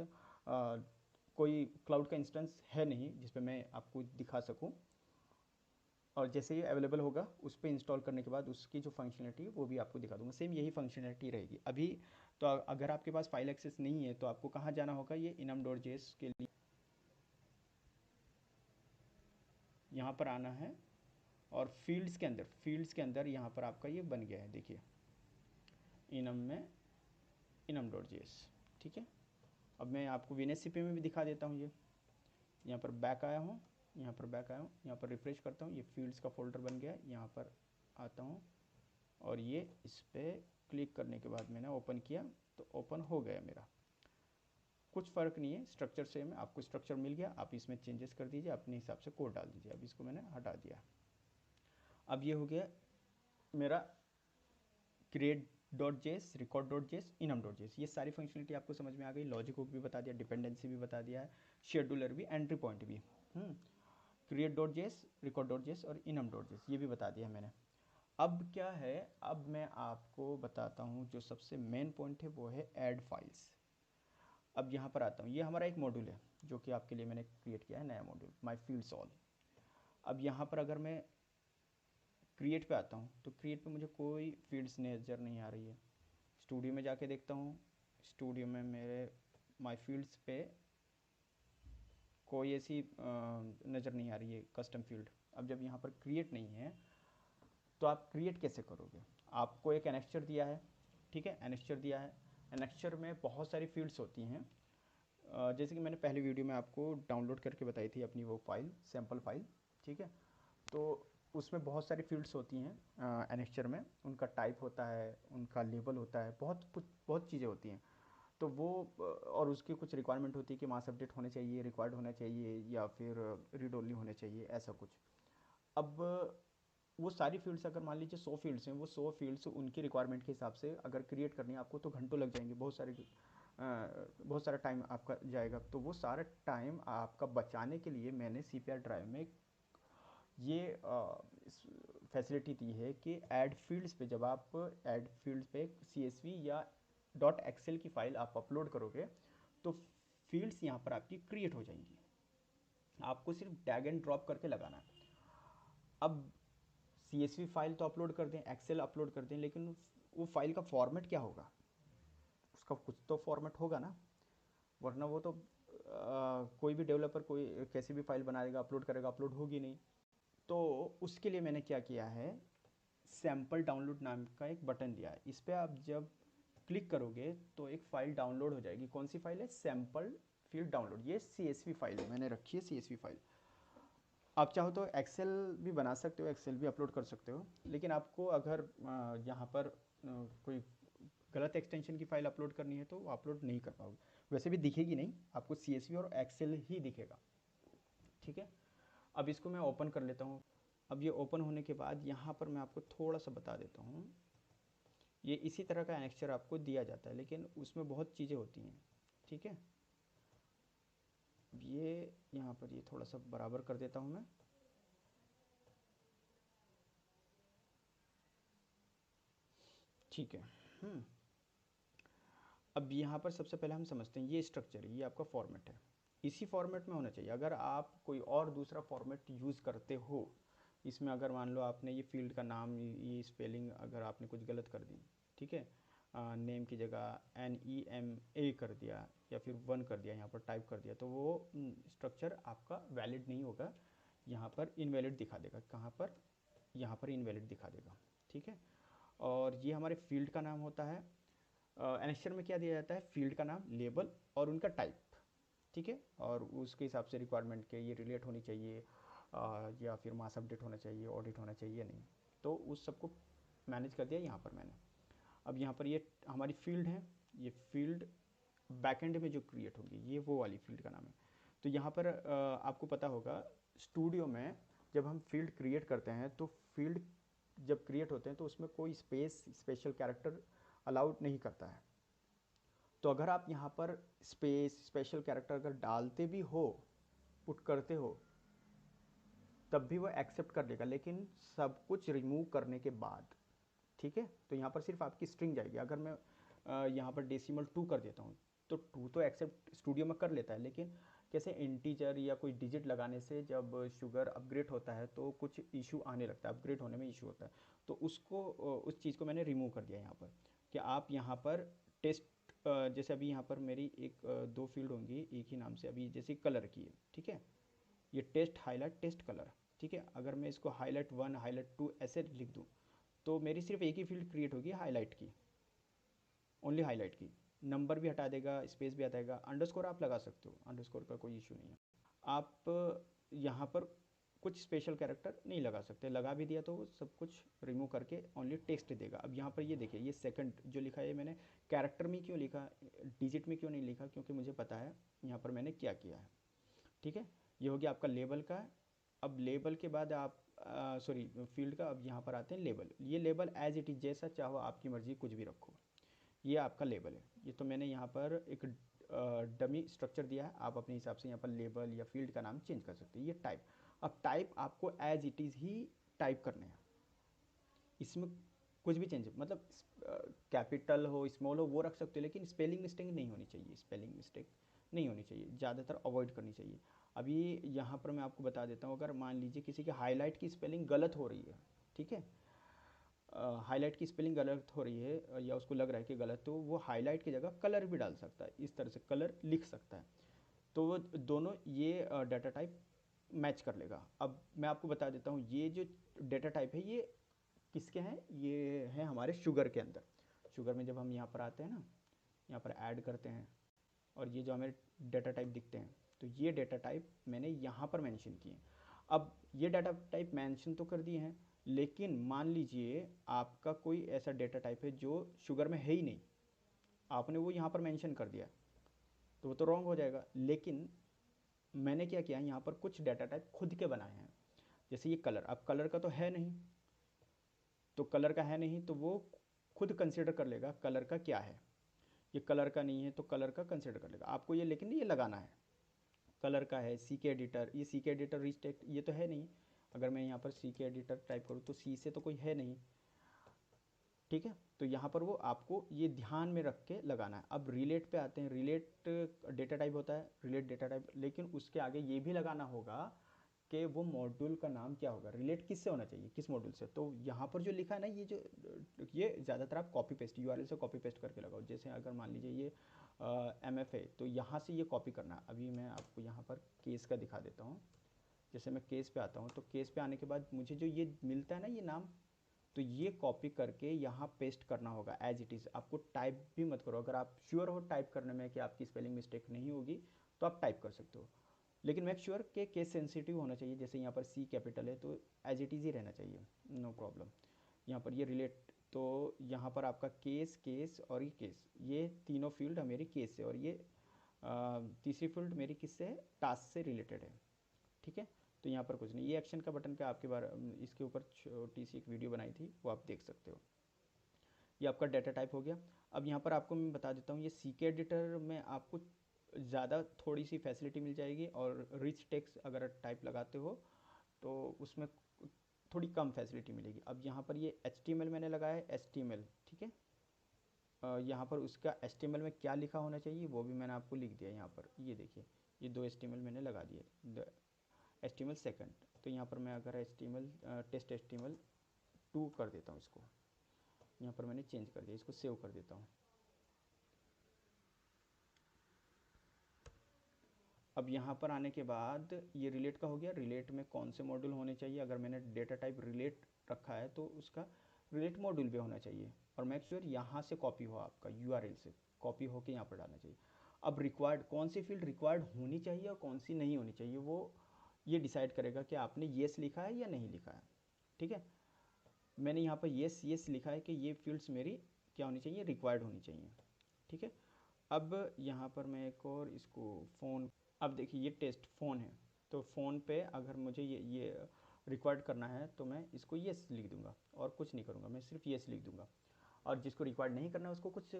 कोई क्लाउड का इंस्टेंस है नहीं जिस पे मैं आपको दिखा सकूँ, और जैसे ही अवेलेबल होगा उस पर इंस्टॉल करने के बाद उसकी जो फंक्शनलिटी है वो भी आपको दिखा दूंगा। सेम यही फंक्शनलिटी रहेगी अभी। तो अगर आपके पास फाइल एक्सेस नहीं है तो आपको कहाँ जाना होगा, ये enum.js के लिए यहाँ पर आना है, और फील्ड्स के अंदर यहाँ पर आपका ये बन गया है, देखिए इनम में enum.js, ठीक है। अब मैं आपको VNSCP में भी दिखा देता हूँ। ये यहाँ पर बैक आया हूँ, यहाँ पर बैक आया हूँ, यहाँ पर रिफ्रेश करता हूँ, ये फील्ड्स का फोल्डर बन गया है। यहाँ पर आता हूँ और ये इस पर क्लिक करने के बाद मैंने ओपन किया तो ओपन हो गया मेरा। कुछ फ़र्क नहीं है, स्ट्रक्चर सेम है, आपको स्ट्रक्चर मिल गया, आप इसमें चेंजेस कर दीजिए, अपने हिसाब से कोड डाल दीजिए। अब इसको मैंने हटा दिया। अब ये हो गया मेरा create.js, record.js, enum.js। ये सारी फंक्शनलिटी आपको समझ में आ गई। लॉजिक हुक भी बता दिया, डिपेंडेंसी भी बता दिया है, शेड्यूलर भी, एंट्री पॉइंट भी। create.js, record.js और enum.js ये भी बता दिया मैंने। अब क्या है, अब मैं आपको बताता हूँ जो सबसे मेन पॉइंट है वो है ऐड फाइल्स। अब यहाँ पर आता हूँ, ये हमारा एक मॉड्यूल है जो कि आपके लिए मैंने क्रिएट किया है, नया मॉड्यूल माई फील्ड्स ऑल। अब यहाँ पर अगर मैं क्रिएट पे आता हूँ तो क्रिएट पे मुझे कोई फील्ड्स नज़र नहीं आ रही है। स्टूडियो में जाके देखता हूँ, स्टूडियो में मेरे माई फील्ड्स पे कोई ऐसी नज़र नहीं आ रही है कस्टम फील्ड। अब जब यहाँ पर क्रिएट नहीं है तो आप क्रिएट कैसे करोगे। आपको एक एनेक्स्चर दिया है, ठीक है, एनेक्स्चर दिया है। एनेक्स्चर में बहुत सारी फील्ड्स होती हैं, जैसे कि मैंने पहले वीडियो में आपको डाउनलोड करके बताई थी अपनी वो फाइल, सैम्पल फाइल, ठीक है। तो उसमें बहुत सारी फील्ड्स होती हैं एनेक्स्चर में, उनका टाइप होता है, उनका लेबल होता है, बहुत कुछ बहुत चीज़ें होती हैं। तो वो और उसकी कुछ रिक्वायरमेंट होती है कि मास अपडेट होने चाहिए, रिक्वायर्ड होना चाहिए, या फिर रीड ओनली होने चाहिए, ऐसा कुछ। अब वो सारी फील्ड्स अगर मान लीजिए 100 फील्ड्स हैं, वो 100 फील्ड्स उनकी रिक्वायरमेंट के हिसाब से अगर क्रिएट करनी है आपको तो घंटों लग जाएंगे, बहुत सारा टाइम आपका जाएगा। तो वो सारा टाइम आपका बचाने के लिए मैंने CPR ड्राइव में ये फैसिलिटी दी है कि ऐड फील्ड्स पे, जब आप ऐड फील्ड्स पे CSV या .xl की फ़ाइल आप अपलोड करोगे तो फील्ड्स यहाँ पर आपकी क्रिएट हो जाएंगी। आपको सिर्फ ड्रैग एंड ड्रॉप करके लगाना है। अब CSV फाइल तो अपलोड कर दें, एक्सेल अपलोड कर दें, लेकिन वो फाइल का फॉर्मेट क्या होगा, उसका कुछ तो फॉर्मेट होगा ना, वरना वो तो कोई भी डेवलपर कोई कैसी भी फाइल बनाएगा अपलोड करेगा, अपलोड होगी नहीं। तो उसके लिए मैंने क्या किया है, सैम्पल डाउनलोड नाम का एक बटन दिया है। इस पर आप जब क्लिक करोगे तो एक फ़ाइल डाउनलोड हो जाएगी। कौन सी फाइल है, सैम्पल फील्ड डाउनलोड। ये CSV फाइल है, मैंने रखी है CSV फाइल। आप चाहो तो एक्सेल भी बना सकते हो, एक्सेल भी अपलोड कर सकते हो, लेकिन आपको अगर यहाँ पर कोई गलत एक्सटेंशन की फ़ाइल अपलोड करनी है तो वो अपलोड नहीं कर पाओगे। वैसे भी दिखेगी नहीं, आपको CSV और एक्सेल ही दिखेगा, ठीक है। अब इसको मैं ओपन कर लेता हूँ। अब ये ओपन होने के बाद यहाँ पर मैं आपको थोड़ा सा बता देता हूँ। ये इसी तरह का एनेक्स्चर आपको दिया जाता है, लेकिन उसमें बहुत चीज़ें होती हैं, ठीक है। ये यहाँ पर ये थोड़ा सा बराबर कर देता हूँ मैं। ठीक है। अब यहाँ पर सबसे पहले हम समझते हैं ये स्ट्रक्चर, ये आपका फॉर्मेट है, इसी फॉर्मेट में होना चाहिए। अगर आप कोई और दूसरा फॉर्मेट यूज़ करते हो, इसमें अगर मान लो आपने ये फील्ड का नाम, ये स्पेलिंग अगर आपने कुछ गलत कर दी, ठीक है, नेम की जगह NEMA कर दिया या फिर 1 कर दिया, यहाँ पर टाइप कर दिया, तो वो स्ट्रक्चर आपका वैलिड नहीं होगा, यहाँ पर इनवैलिड दिखा देगा। कहाँ पर? यहाँ पर इनवैलिड दिखा देगा, ठीक है। और ये हमारे फील्ड का नाम होता है। एनेक्स्चर में क्या दिया जाता है? फील्ड का नाम, लेबल और उनका टाइप, ठीक है। और उसके हिसाब से रिक्वायरमेंट के ये रिलेट होनी चाहिए, या फिर मास अपडेट होना चाहिए, ऑडिट होना चाहिए या नहीं, तो उस सबको मैनेज कर दिया यहाँ पर मैंने। अब यहाँ पर ये हमारी फील्ड है, ये फील्ड बैकएंड में जो क्रिएट होगी ये वो वाली फील्ड का नाम है। तो यहाँ पर आपको पता होगा स्टूडियो में जब हम फील्ड क्रिएट करते हैं तो फील्ड जब क्रिएट होते हैं तो उसमें कोई स्पेशल कैरेक्टर अलाउड नहीं करता है। तो अगर आप यहाँ पर स्पेशल कैरेक्टर अगर डालते भी हो, पुट करते हो, तब भी वो एक्सेप्ट कर लेगा, लेकिन सब कुछ रिमूव करने के बाद, ठीक है। तो यहाँ पर सिर्फ आपकी स्ट्रिंग जाएगी। अगर मैं यहाँ पर डेसिमल 2 कर देता हूँ तो 2 तो एक्सेप्ट स्टूडियो में कर लेता है, लेकिन कैसे इंटीजर या कोई डिजिट लगाने से जब शुगर अपग्रेड होता है तो कुछ इशू आने लगता है, अपग्रेड होने में इशू होता है। तो उसको उस चीज़ को मैंने रिमूव कर दिया यहाँ पर, कि आप यहाँ पर टेस्ट, जैसे अभी यहाँ पर मेरी दो फील्ड होंगी एक ही नाम से, अभी जैसे कलर की है, ठीक है, ये टेस्ट हाईलाइट टेस्ट कलर, ठीक है। अगर मैं इसको हाईलाइट 1 हाईलाइट 2 ऐसे लिख दूँ तो मेरी सिर्फ एक ही फील्ड क्रिएट होगी, हाईलाइट की, ओनली हाईलाइट की। नंबर भी हटा देगा, स्पेस भी हटाएगा, अंडरस्कोर आप लगा सकते हो, अंडरस्कोर का कोई इशू नहीं है। आप यहाँ पर कुछ स्पेशल कैरेक्टर नहीं लगा सकते, लगा भी दिया तो वो सब कुछ रिमूव करके ओनली टेक्स्ट देगा। अब यहाँ पर ये देखिए, ये सेकंड जो लिखा है मैंने कैरेक्टर में क्यों लिखा, डिजिट में क्यों नहीं लिखा, क्योंकि मुझे पता है यहाँ पर मैंने क्या किया है, ठीक है। ये हो गया आपका लेबल का। अब लेबल के बाद आप सॉरी फील्ड का, अब यहाँ पर आते हैं लेबल। ये लेबल एज इट इज़ जैसा चाहो आपकी मर्जी कुछ भी रखो, ये आपका लेबल है। ये तो मैंने यहाँ पर एक डमी स्ट्रक्चर दिया है, आप अपने हिसाब से यहाँ पर लेबल या फील्ड का नाम चेंज कर सकते हैं। ये टाइप, अब टाइप आपको एज इट इज़ ही टाइप करने हैं, इसमें कुछ भी चेंज, मतलब कैपिटल हो स्मॉल हो वो रख सकते हो, लेकिन स्पेलिंग मिस्टेक नहीं होनी चाहिए, स्पेलिंग मिस्टेक नहीं होनी चाहिए, ज़्यादातर अवॉइड करनी चाहिए। अभी यहाँ पर मैं आपको बता देता हूँ, अगर मान लीजिए किसी के हाईलाइट की स्पेलिंग गलत हो रही है, ठीक है, हाईलाइट की स्पेलिंग गलत हो रही है या उसको लग रहा है कि गलत, तो वो हाईलाइट की जगह कलर भी डाल सकता है, इस तरह से कलर लिख सकता है, तो वो दोनों ये डाटा टाइप मैच कर लेगा। अब मैं आपको बता देता हूँ ये जो डेटा टाइप है ये किसके हैं, ये है हमारे शुगर के अंदर। शुगर में जब हम यहाँ पर आते हैं ना, यहाँ पर ऐड करते हैं और ये जो हमें डेटा टाइप दिखते हैं, तो ये डेटा टाइप मैंने यहाँ पर मेंशन किए। अब ये डाटा टाइप मेंशन तो कर दिए हैं, लेकिन मान लीजिए आपका कोई ऐसा डेटा टाइप है जो शुगर में है ही नहीं, आपने वो यहाँ पर मेंशन कर दिया, तो वो तो रॉन्ग हो जाएगा। लेकिन मैंने क्या किया, यहाँ पर कुछ डाटा टाइप खुद के बनाए हैं, जैसे ये कलर। अब कलर का तो है नहीं, तो कलर का है नहीं तो वो खुद कंसिडर कर लेगा कलर का क्या है। ये कलर का नहीं है तो कलर का कंसिडर कर लेगा आपको, ये लेकिन ये लगाना है कलर का है। सी के एडिटर, ये सी के एडिटर रिस्टेक्ट ये तो है नहीं, अगर मैं यहाँ पर सी के एडिटर टाइप करूँ तो सी से तो कोई है नहीं, ठीक है। तो यहाँ पर वो आपको ये ध्यान में रख के लगाना है। अब रिलेट पे आते हैं, रिलेट डेटा टाइप होता है, रिलेट डेटा टाइप, लेकिन उसके आगे ये भी लगाना होगा कि वो मॉड्यूल का नाम क्या होगा, रिलेट किससे होना चाहिए, किस मॉड्यूल से। तो यहाँ पर जो लिखा है ना, ये जो ये ज़्यादातर आप कॉपी पेस्ट यूआरएल से कॉपी पेस्ट करके लगाओ। जैसे अगर मान लीजिए ये MF है तो यहाँ से ये कॉपी करना है। अभी मैं आपको यहाँ पर केस का दिखा देता हूँ। जैसे मैं केस पे आता हूँ तो केस पे आने के बाद मुझे जो ये मिलता है ना ये नाम, तो ये कॉपी करके यहाँ पेस्ट करना होगा एज इट इज़। आपको टाइप भी मत करो, अगर आप श्योर हो टाइप करने में कि आपकी स्पेलिंग मिस्टेक नहीं होगी तो आप टाइप कर सकते हो, लेकिन मेक श्योर कि केस सेंसिटिव होना चाहिए। जैसे यहाँ पर सी कैपिटल है तो एज इट इज़ ही रहना चाहिए, नो प्रॉब्लम। यहाँ पर ये रिलेट, तो यहाँ पर आपका केस केस और ये केस, ये तीनों फील्ड मेरी केस से, और ये तीसरी फील्ड मेरी किससे है, टास्क से रिलेटेड है, ठीक है। तो यहाँ पर कुछ नहीं, ये एक्शन का बटन पे आपके बार इसके ऊपर छोटी सी एक वीडियो बनाई थी वो आप देख सकते हो। ये आपका डाटा टाइप हो गया। अब यहाँ पर आपको मैं बता देता हूँ, ये सी के एडिटर में आपको ज़्यादा थोड़ी सी फैसिलिटी मिल जाएगी, और रिच टेक्स्ट अगर टाइप लगाते हो तो उसमें थोड़ी कम फैसिलिटी मिलेगी। अब यहाँ पर ये HTML मैंने लगाया है, HTML, ठीक है। यहाँ पर उसका HTML में क्या लिखा होना चाहिए वो भी मैंने आपको लिख दिया यहाँ पर। ये देखिए, ये 2 HTML मैंने लगा दिए, HTML सेकंड। तो यहाँ पर मैं अगर HTML टेस्ट HTML2 कर देता हूँ, इसको यहाँ पर मैंने चेंज कर दिया, इसको सेव कर देता हूँ। अब यहाँ पर आने के बाद ये रिलेट का हो गया। रिलेट में कौन से मॉड्यूल होने चाहिए, अगर मैंने डेटा टाइप रिलेट रखा है तो उसका रिलेट मॉड्यूल भी होना चाहिए, और मेक श्योर यहाँ से कॉपी हो, आपका URL से कॉपी होकर यहाँ पर डालना चाहिए। अब रिक्वायर्ड, कौन सी फील्ड रिक्वायर्ड होनी चाहिए और कौन सी नहीं होनी चाहिए, वो ये डिसाइड करेगा कि आपने येस लिखा है या नहीं लिखा है। ठीक है, मैंने यहाँ पर येस येस लिखा है कि ये फील्ड्स मेरी क्या होनी चाहिए, रिक्वायर्ड होनी चाहिए। ठीक है, अब यहाँ पर मैं एक और इसको फ़ोन, अब देखिए ये टेस्ट फ़ोन है, तो फ़ोन पे अगर मुझे ये रिक्वायर्ड करना है तो मैं इसको येस लिख दूंगा और कुछ नहीं करूँगा, मैं सिर्फ येस लिख दूंगा। और जिसको रिक्वायर्ड नहीं करना है उसको कुछ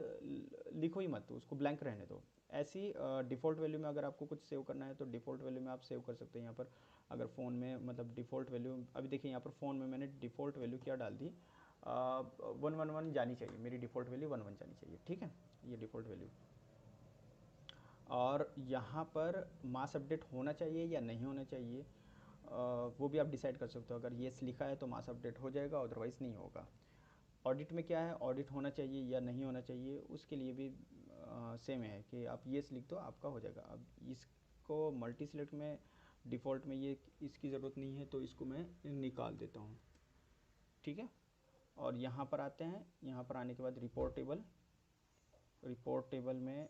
लिखो ही मत, उसको ब्लैंक रहने दो। ऐसी डिफ़ॉल्ट वैल्यू में अगर आपको कुछ सेव करना है तो डिफ़ॉल्ट वैल्यू में आप सेव कर सकते हैं। यहाँ पर अगर फ़ोन में मतलब डिफ़ॉल्ट वैल्यू, अभी देखिए यहाँ पर फ़ोन में मैंने डिफ़ॉल्ट वैल्यू क्या डाल दी, 111 जानी चाहिए, मेरी डिफ़ॉल्ट वैल्यू 11 जानी चाहिए। ठीक है, ये डिफ़ॉल्ट वैल्यू। और यहाँ पर मास अपडेट होना चाहिए या नहीं होना चाहिए, वो भी आप डिसाइड कर सकते हो। अगर येस लिखा है तो मास अपडेट हो जाएगा, अदरवाइज़ नहीं होगा। ऑडिट में क्या है, ऑडिट होना चाहिए या नहीं होना चाहिए, उसके लिए भी सेम है कि आप येस लिख दो, आपका हो जाएगा। अब इसको मल्टी सिलेक्ट में डिफ़ॉल्ट में ये इसकी ज़रूरत नहीं है, तो इसको मैं निकाल देता हूँ। ठीक है, और यहाँ पर आते हैं, यहाँ पर आने के बाद रिपोर्ट टेबल, रिपोर्ट टेबल में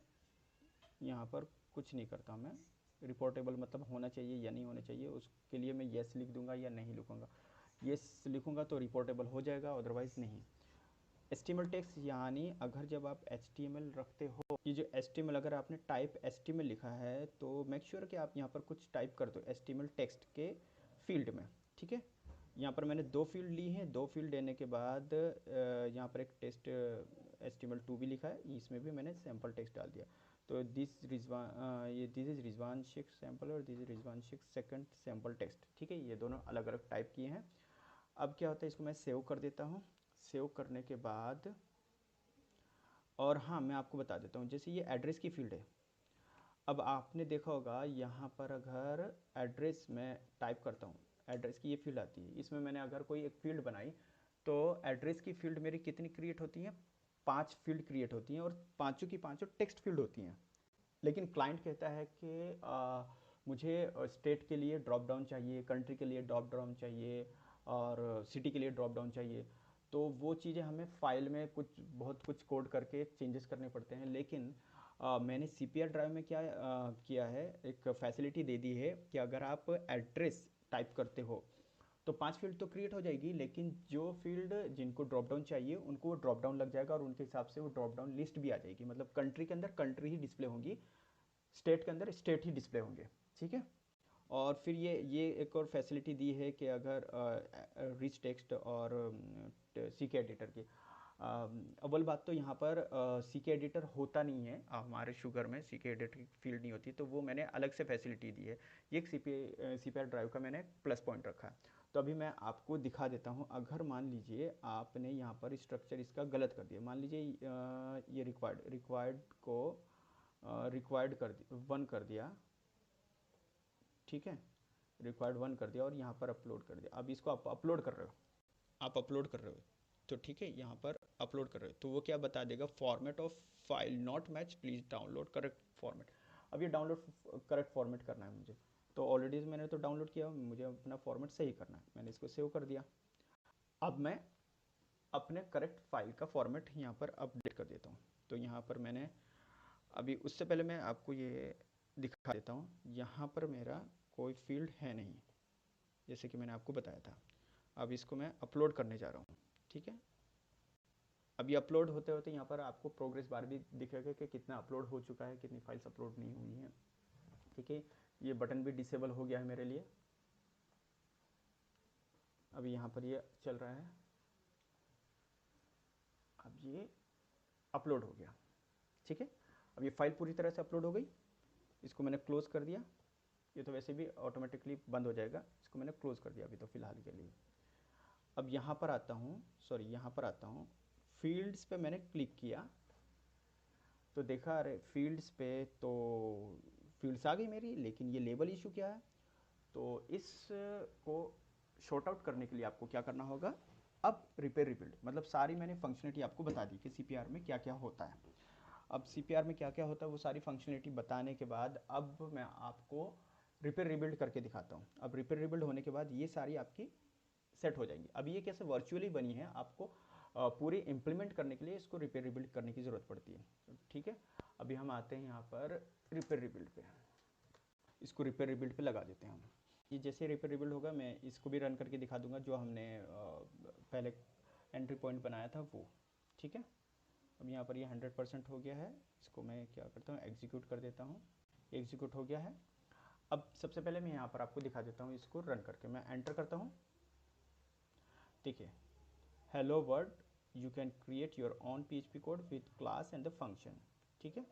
यहाँ पर कुछ नहीं करता मैं। रिपोर्ट टेबल मतलब होना चाहिए या नहीं होना चाहिए, उसके लिए मैं येस लिख दूंगा या नहीं लिखूँगा। येस लिखूँगा तो रिपोर्टेबल हो जाएगा, अदरवाइज़ नहीं। HTML टेक्स्ट, यानी अगर जब आप HTML रखते हो, ये जो HTML अगर आपने टाइप HTML लिखा है तो मेक श्योर कि आप यहाँ पर कुछ टाइप कर दो HTML टेक्स्ट के फील्ड में। ठीक है, यहाँ पर मैंने 2 फील्ड ली हैं, 2 फील्ड देने के बाद यहाँ पर एक टेस्ट HTML2 भी लिखा है, इसमें भी मैंने सैम्पल टेक्स्ट डाल दिया। तो this is Rizwan Shaikh sample और this is Rizwan Shaikh second sample text. ठीक है, ये दोनों अलग अलग टाइप किए हैं। अब क्या होता है, इसको मैं सेव कर देता हूँ। सेव करने के बाद, और हाँ मैं आपको बता देता हूँ, जैसे ये एड्रेस की फील्ड है। अब आपने देखा होगा यहाँ पर अगर एड्रेस में टाइप करता हूँ, एड्रेस की ये फील्ड आती है, इसमें मैंने अगर कोई एक फील्ड बनाई तो एड्रेस की फील्ड मेरी कितनी क्रिएट होती हैं, 5 फील्ड क्रिएट होती हैं, और पाँचों की पाँचों टेक्स्ट फील्ड होती हैं। लेकिन क्लाइंट कहता है कि मुझे स्टेट के लिए ड्रॉप डाउन चाहिए, कंट्री के लिए ड्रॉप डाउन चाहिए, और सिटी के लिए ड्रॉप डाउन चाहिए। तो वो चीज़ें हमें फाइल में कुछ बहुत कुछ कोड करके चेंजेस करने पड़ते हैं। लेकिन मैंने CPR ड्राइव में क्या किया है, एक फैसिलिटी दे दी है कि अगर आप एड्रेस टाइप करते हो तो 5 फील्ड तो क्रिएट हो जाएगी, लेकिन जो फील्ड जिनको ड्रॉप डाउन चाहिए उनको वो ड्रॉप डाउन लग जाएगा, और उनके हिसाब से वो ड्रॉप डाउन लिस्ट भी आ जाएगी। मतलब कंट्री के अंदर कंट्री ही डिस्प्ले होंगी, स्टेट के अंदर स्टेट ही डिस्प्ले होंगे। ठीक है, और फिर ये एक और फैसिलिटी दी है कि अगर रिच टेक्स्ट और CK एडिटर की, अव्वल बात तो यहाँ पर CK एडिटर होता नहीं है हमारे शुगर में, CK एडिटर की फील्ड नहीं होती, तो वो मैंने अलग से फैसिलिटी दी है। ये एक CPR ड्राइव का मैंने प्लस पॉइंट रखा है। तो अभी मैं आपको दिखा देता हूँ। अगर मान लीजिए आपने यहाँ पर स्ट्रक्चर इसका गलत कर दिया, मान लीजिए ये रिक्वायर्ड को रिक्वायर्ड कर 1 कर दिया। ठीक है, रिक्वायर्ड 1 कर दिया और यहाँ पर अपलोड कर दिया। अब इसको आप अपलोड कर रहे हो, आप अपलोड कर रहे हो, तो ठीक है, यहाँ पर अपलोड कर रहे हो तो वो क्या बता देगा, format of file not match, please download correct format. अब ये डाउनलोड करेक्ट फॉर्मेट करना है मुझे, तो ऑलरेडी मैंने तो डाउनलोड किया, मुझे अपना फॉर्मेट सही करना है, मैंने इसको सेव कर दिया। अब मैं अपने करेक्ट फाइल का फॉर्मेट यहाँ पर अपडेट कर देता हूँ। तो यहाँ पर मैंने अभी, उससे पहले मैं आपको ये दिखा देता हूँ, यहाँ पर मेरा कोई फील्ड है नहीं, जैसे कि मैंने आपको बताया था। अब इसको मैं अपलोड करने जा रहा हूँ। ठीक है, अब ये अपलोड होते होते यहाँ पर आपको प्रोग्रेस बार भी दिखेगा कि कितना अपलोड हो चुका है, कितनी फाइल्स अपलोड नहीं हुई हैं। ठीक है, ये बटन भी डिसेबल हो गया है मेरे लिए। अभी यहाँ पर ये चल रहा है, अब ये अपलोड हो गया। ठीक है, अब ये फाइल पूरी तरह से अपलोड हो गई, इसको मैंने क्लोज़ कर दिया। ये तो वैसे भी ऑटोमेटिकली बंद हो जाएगा, इसको मैंने क्लोज़ कर दिया अभी तो फ़िलहाल के लिए। अब यहाँ पर आता हूँ, सॉरी यहाँ पर आता हूँ, फील्ड्स पे मैंने क्लिक किया, तो देखा अरे फील्ड्स पे तो फील्ड्स आ गई मेरी, लेकिन ये लेबल इशू क्या है। तो इसको शॉर्ट आउट करने के लिए आपको क्या करना होगा, अब रिपेयर रिबिल्ड, मतलब सारी मैंने फंक्शनलिटी आपको बता दी कि सीपीआर में क्या क्या होता है। अब सीपीआर में क्या क्या होता है वो सारी फंक्शनलिटी बताने के बाद अब मैं आपको रिपेयर रिबिल्ड करके दिखाता हूँ। अब रिपेयर रिबिल्ड होने के बाद ये सारी आपकी सेट हो जाएंगी। अब ये कैसे वर्चुअली बनी है, आपको पूरी इम्प्लीमेंट करने के लिए इसको रिपेयर रिबिल्ड करने की ज़रूरत पड़ती है। ठीक है, अभी हम आते हैं यहाँ पर रिपेयर रिबिल्ड पे, इसको रिपेयर रिबिल्ड पे लगा देते हैं हम। ये जैसे रिपेयर रिबिल्ड होगा मैं इसको भी रन करके दिखा दूंगा, जो हमने पहले एंट्री पॉइंट बनाया था वो। ठीक है, अब यहाँ पर ये 100% हो गया है। इसको मैं क्या करता हूँ, एग्जीक्यूट कर देता हूँ। एग्जीक्यूट हो गया है। अब सबसे पहले मैं यहाँ पर आपको दिखा देता हूँ, इसको रन करके मैं एंटर करता हूँ। देखिए, hello world, you can create your own PHP code with class and the function. ठीक है,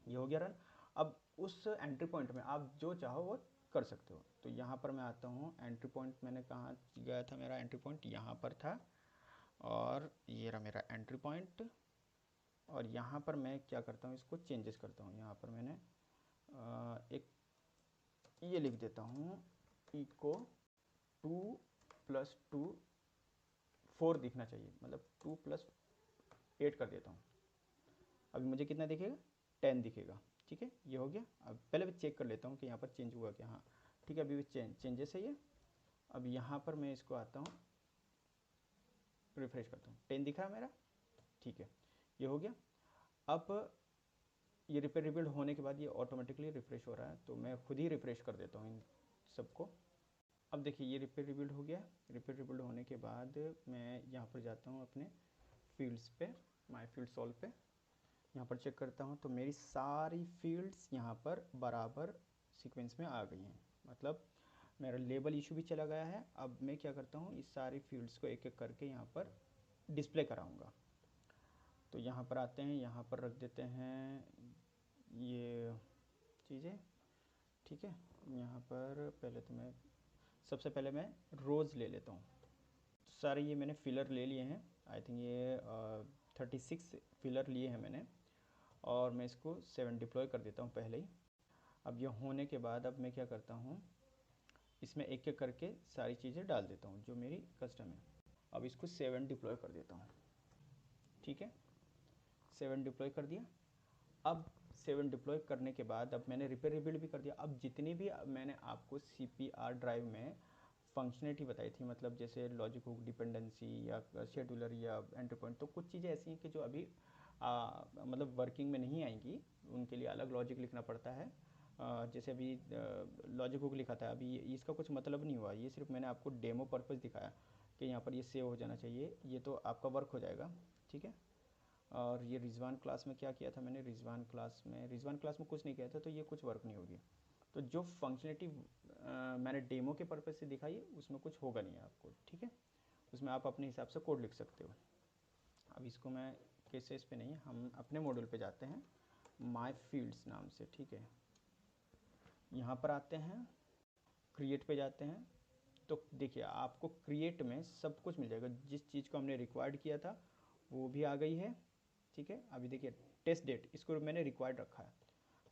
ये हो गया रन। अब उस एंट्री पॉइंट में आप जो चाहो वो कर सकते हो। तो यहाँ पर मैं आता हूँ, एंट्री पॉइंट मैंने कहाँ गया था, मेरा एंट्री पॉइंट यहाँ पर था, और ये रहा मेरा एंट्री पॉइंट। और यहाँ पर मैं क्या करता हूँ, इसको चेंजेस करता हूँ। यहाँ पर मैंने एक ये लिख देता हूँ, इको 2+2 4 दिखना चाहिए, मतलब 2+8 कर देता हूँ। अभी मुझे कितना दिखेगा, 10 दिखेगा। ठीक है, ये हो गया। अब पहले मैं चेक कर लेता हूँ कि यहाँ पर चेंज हुआ क्या। हाँ ठीक है, अभी भी चेंजेस है ये। अब यहाँ पर मैं इसको आता हूँ, रिफ्रेश करता हूँ, 10 दिखा है मेरा। ठीक है, ये हो गया। अब ये रिपेयर रिबिल्ड होने के बाद ये ऑटोमेटिकली रिफ्रेश हो रहा है, तो मैं खुद ही रिफ्रेश कर देता हूँ इन सबको। अब देखिए ये रिपेयर रिबिल्ड हो गया। रिपेयर रिबिल्ड होने के बाद मैं यहाँ पर जाता हूँ अपने फील्ड्स पे, माई फील्ड सॉल्व पे। यहाँ पर चेक करता हूँ तो मेरी सारी फील्ड्स यहाँ पर बराबर सीक्वेंस में आ गई हैं, मतलब मेरा लेबल इशू भी चला गया है। अब मैं क्या करता हूँ, इस सारी फील्ड्स को एक एक करके यहाँ पर डिस्प्ले कराऊँगा। तो यहाँ पर आते हैं, यहाँ पर रख देते हैं ये चीज़ें। ठीक है, यहाँ पर पहले तो मैं सबसे पहले मैं रोज़ ले लेता हूँ। तो सारे ये मैंने फिलर ले लिए हैं, आई थिंक ये 36 फिलर लिए हैं मैंने, और मैं इसको 7 डिप्लॉय कर देता हूँ पहले ही। अब ये होने के बाद अब मैं क्या करता हूँ, इसमें एक एक करके सारी चीज़ें डाल देता हूँ जो मेरी कस्टम है। अब इसको 7 डिप्लॉय कर देता हूँ। ठीक है, 7 डिप्लॉय कर दिया। अब 7 डिप्लॉय करने के बाद अब मैंने रिपेयर रिबिल्ड भी कर दिया। अब जितनी भी मैंने आपको CPR ड्राइव में फंक्शनलिटी बताई थी, मतलब जैसे लॉजिक हुक, डिपेंडेंसी या शेड्यूलर या एंट्री पॉइंट, तो कुछ चीज़ें ऐसी हैं कि जो अभी मतलब वर्किंग में नहीं आएंगी, उनके लिए अलग लॉजिक लिखना पड़ता है। जैसे अभी लॉजिक हुक लिखा था, अभी इसका कुछ मतलब नहीं हुआ, ये सिर्फ मैंने आपको डेमो पर्पज़ दिखाया कि यहाँ पर ये सेव हो जाना चाहिए, ये तो आपका वर्क हो जाएगा। ठीक है, और ये रिजवान क्लास में क्या किया था मैंने, रिजवान क्लास में कुछ नहीं किया था, तो ये कुछ वर्क नहीं होगी। तो जो फंक्शनलिटी मैंने डेमो के पर्पज़ से दिखाई है उसमें कुछ होगा नहीं आपको। ठीक है, उसमें आप अपने हिसाब से कोड लिख सकते हो। अब इसको मैं केसेस पे नहीं, हम अपने मॉड्यूल पे जाते हैं, माई फील्ड्स नाम से। ठीक है, यहाँ पर आते हैं, क्रिएट पे जाते हैं। तो देखिए आपको क्रिएट में सब कुछ मिल जाएगा, जिस चीज़ को हमने रिक्वायर्ड किया था वो भी आ गई है। ठीक है, अभी देखिए टेस्ट डेट, इसको मैंने रिक्वायर्ड रखा है,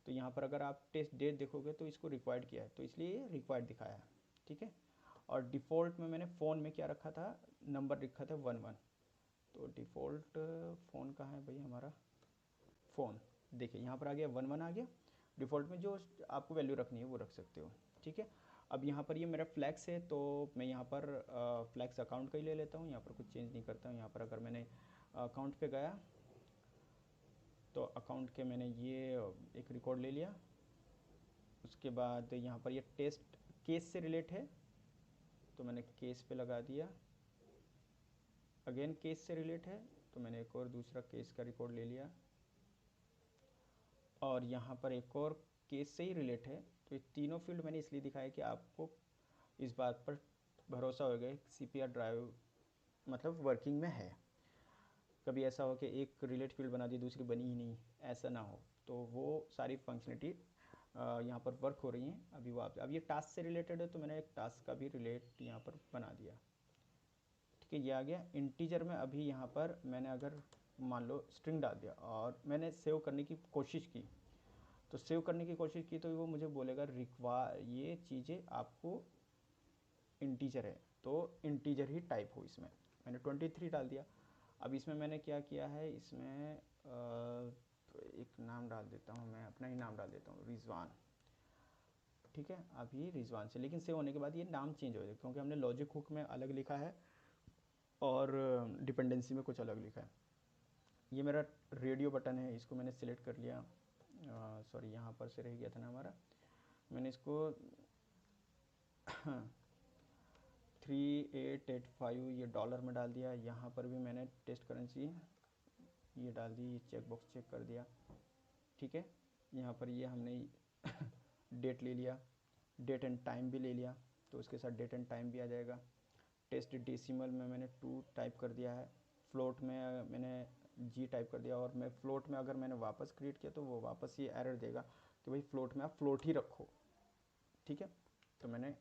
तो यहाँ पर अगर आप टेस्ट डेट देखोगे तो इसको रिक्वायर्ड किया है, तो इसलिए ये रिक्वायर्ड दिखाया है। ठीक है, और डिफ़ॉल्ट में मैंने फ़ोन में क्या रखा था, नंबर लिखा था 11। तो डिफ़ॉल्ट फ़ोन कहाँ है भाई हमारा, फ़ोन, देखिए यहाँ पर आ गया 11 आ गया। डिफ़ॉल्ट में जो आपको वैल्यू रखनी है वो रख सकते हो। ठीक है, अब यहाँ पर ये मेरा फ्लैक्स है, तो मैं यहाँ पर फ्लैक्स अकाउंट का ही ले लेता हूँ, यहाँ पर कुछ चेंज नहीं करता हूँ। यहाँ पर अगर मैंने अकाउंट पे गया तो अकाउंट के मैंने ये एक रिकॉर्ड ले लिया। उसके बाद यहाँ पर ये टेस्ट केस से रिलेट है, तो मैंने केस पे लगा दिया। अगेन केस से रिलेट है, तो मैंने एक और दूसरा केस का रिकॉर्ड ले लिया। और यहाँ पर एक और केस से ही रिलेट है, तो ये तीनों फील्ड मैंने इसलिए दिखाया कि आपको इस बात पर भरोसा हो गया CPR ड्राइव मतलब वर्किंग में है। कभी ऐसा हो कि एक रिलेट फील्ड बना दी दूसरी बनी ही नहीं, ऐसा ना हो। तो वो सारी फंक्शनलिटी यहाँ पर वर्क हो रही हैं। अभी वो आप, अब ये टास्क से रिलेटेड है, तो मैंने एक टास्क का भी रिलेट यहाँ पर बना दिया। ठीक है, ये आ गया इंटीजर में। अभी यहाँ पर मैंने अगर मान लो स्ट्रिंग डाल दिया और मैंने सेव करने की कोशिश की, तो सेव करने की कोशिश की तो वो मुझे बोलेगा रिक्वायर ये चीज़ें आपको इंटीजर है, तो इंटीजर ही टाइप हो इसमें। मैंने 23 डाल दिया। अब इसमें मैंने क्या किया है, इसमें एक नाम डाल देता हूँ, मैं अपना ही नाम डाल देता हूँ, रिजवान। ठीक है, अभी रिजवान से, लेकिन सेव होने के बाद ये नाम चेंज हो जाएगा क्योंकि हमने लॉजिक हुक में अलग लिखा है और डिपेंडेंसी में कुछ अलग लिखा है। ये मेरा रेडियो बटन है, इसको मैंने सिलेक्ट कर लिया। सॉरी, यहाँ पर से रह गया था ना हमारा, मैंने इसको 3885 ये डॉलर में डाल दिया। यहाँ पर भी मैंने टेस्ट करेंसी ये डाल दी, चेक बॉक्स चेक कर दिया। ठीक है, यहाँ पर ये हमने डेट ले लिया, डेट एंड टाइम भी ले लिया, तो उसके साथ डेट एंड टाइम भी आ जाएगा। टेस्ट डेसिमल में मैंने 2 टाइप कर दिया है, फ्लोट में मैंने जी टाइप कर दिया, और मैं फ्लोट में अगर मैंने वापस क्रिएट किया तो वो वापस ये एरर देगा कि भाई फ्लोट में आप फ्लोट ही रखो। ठीक है, तो मैंने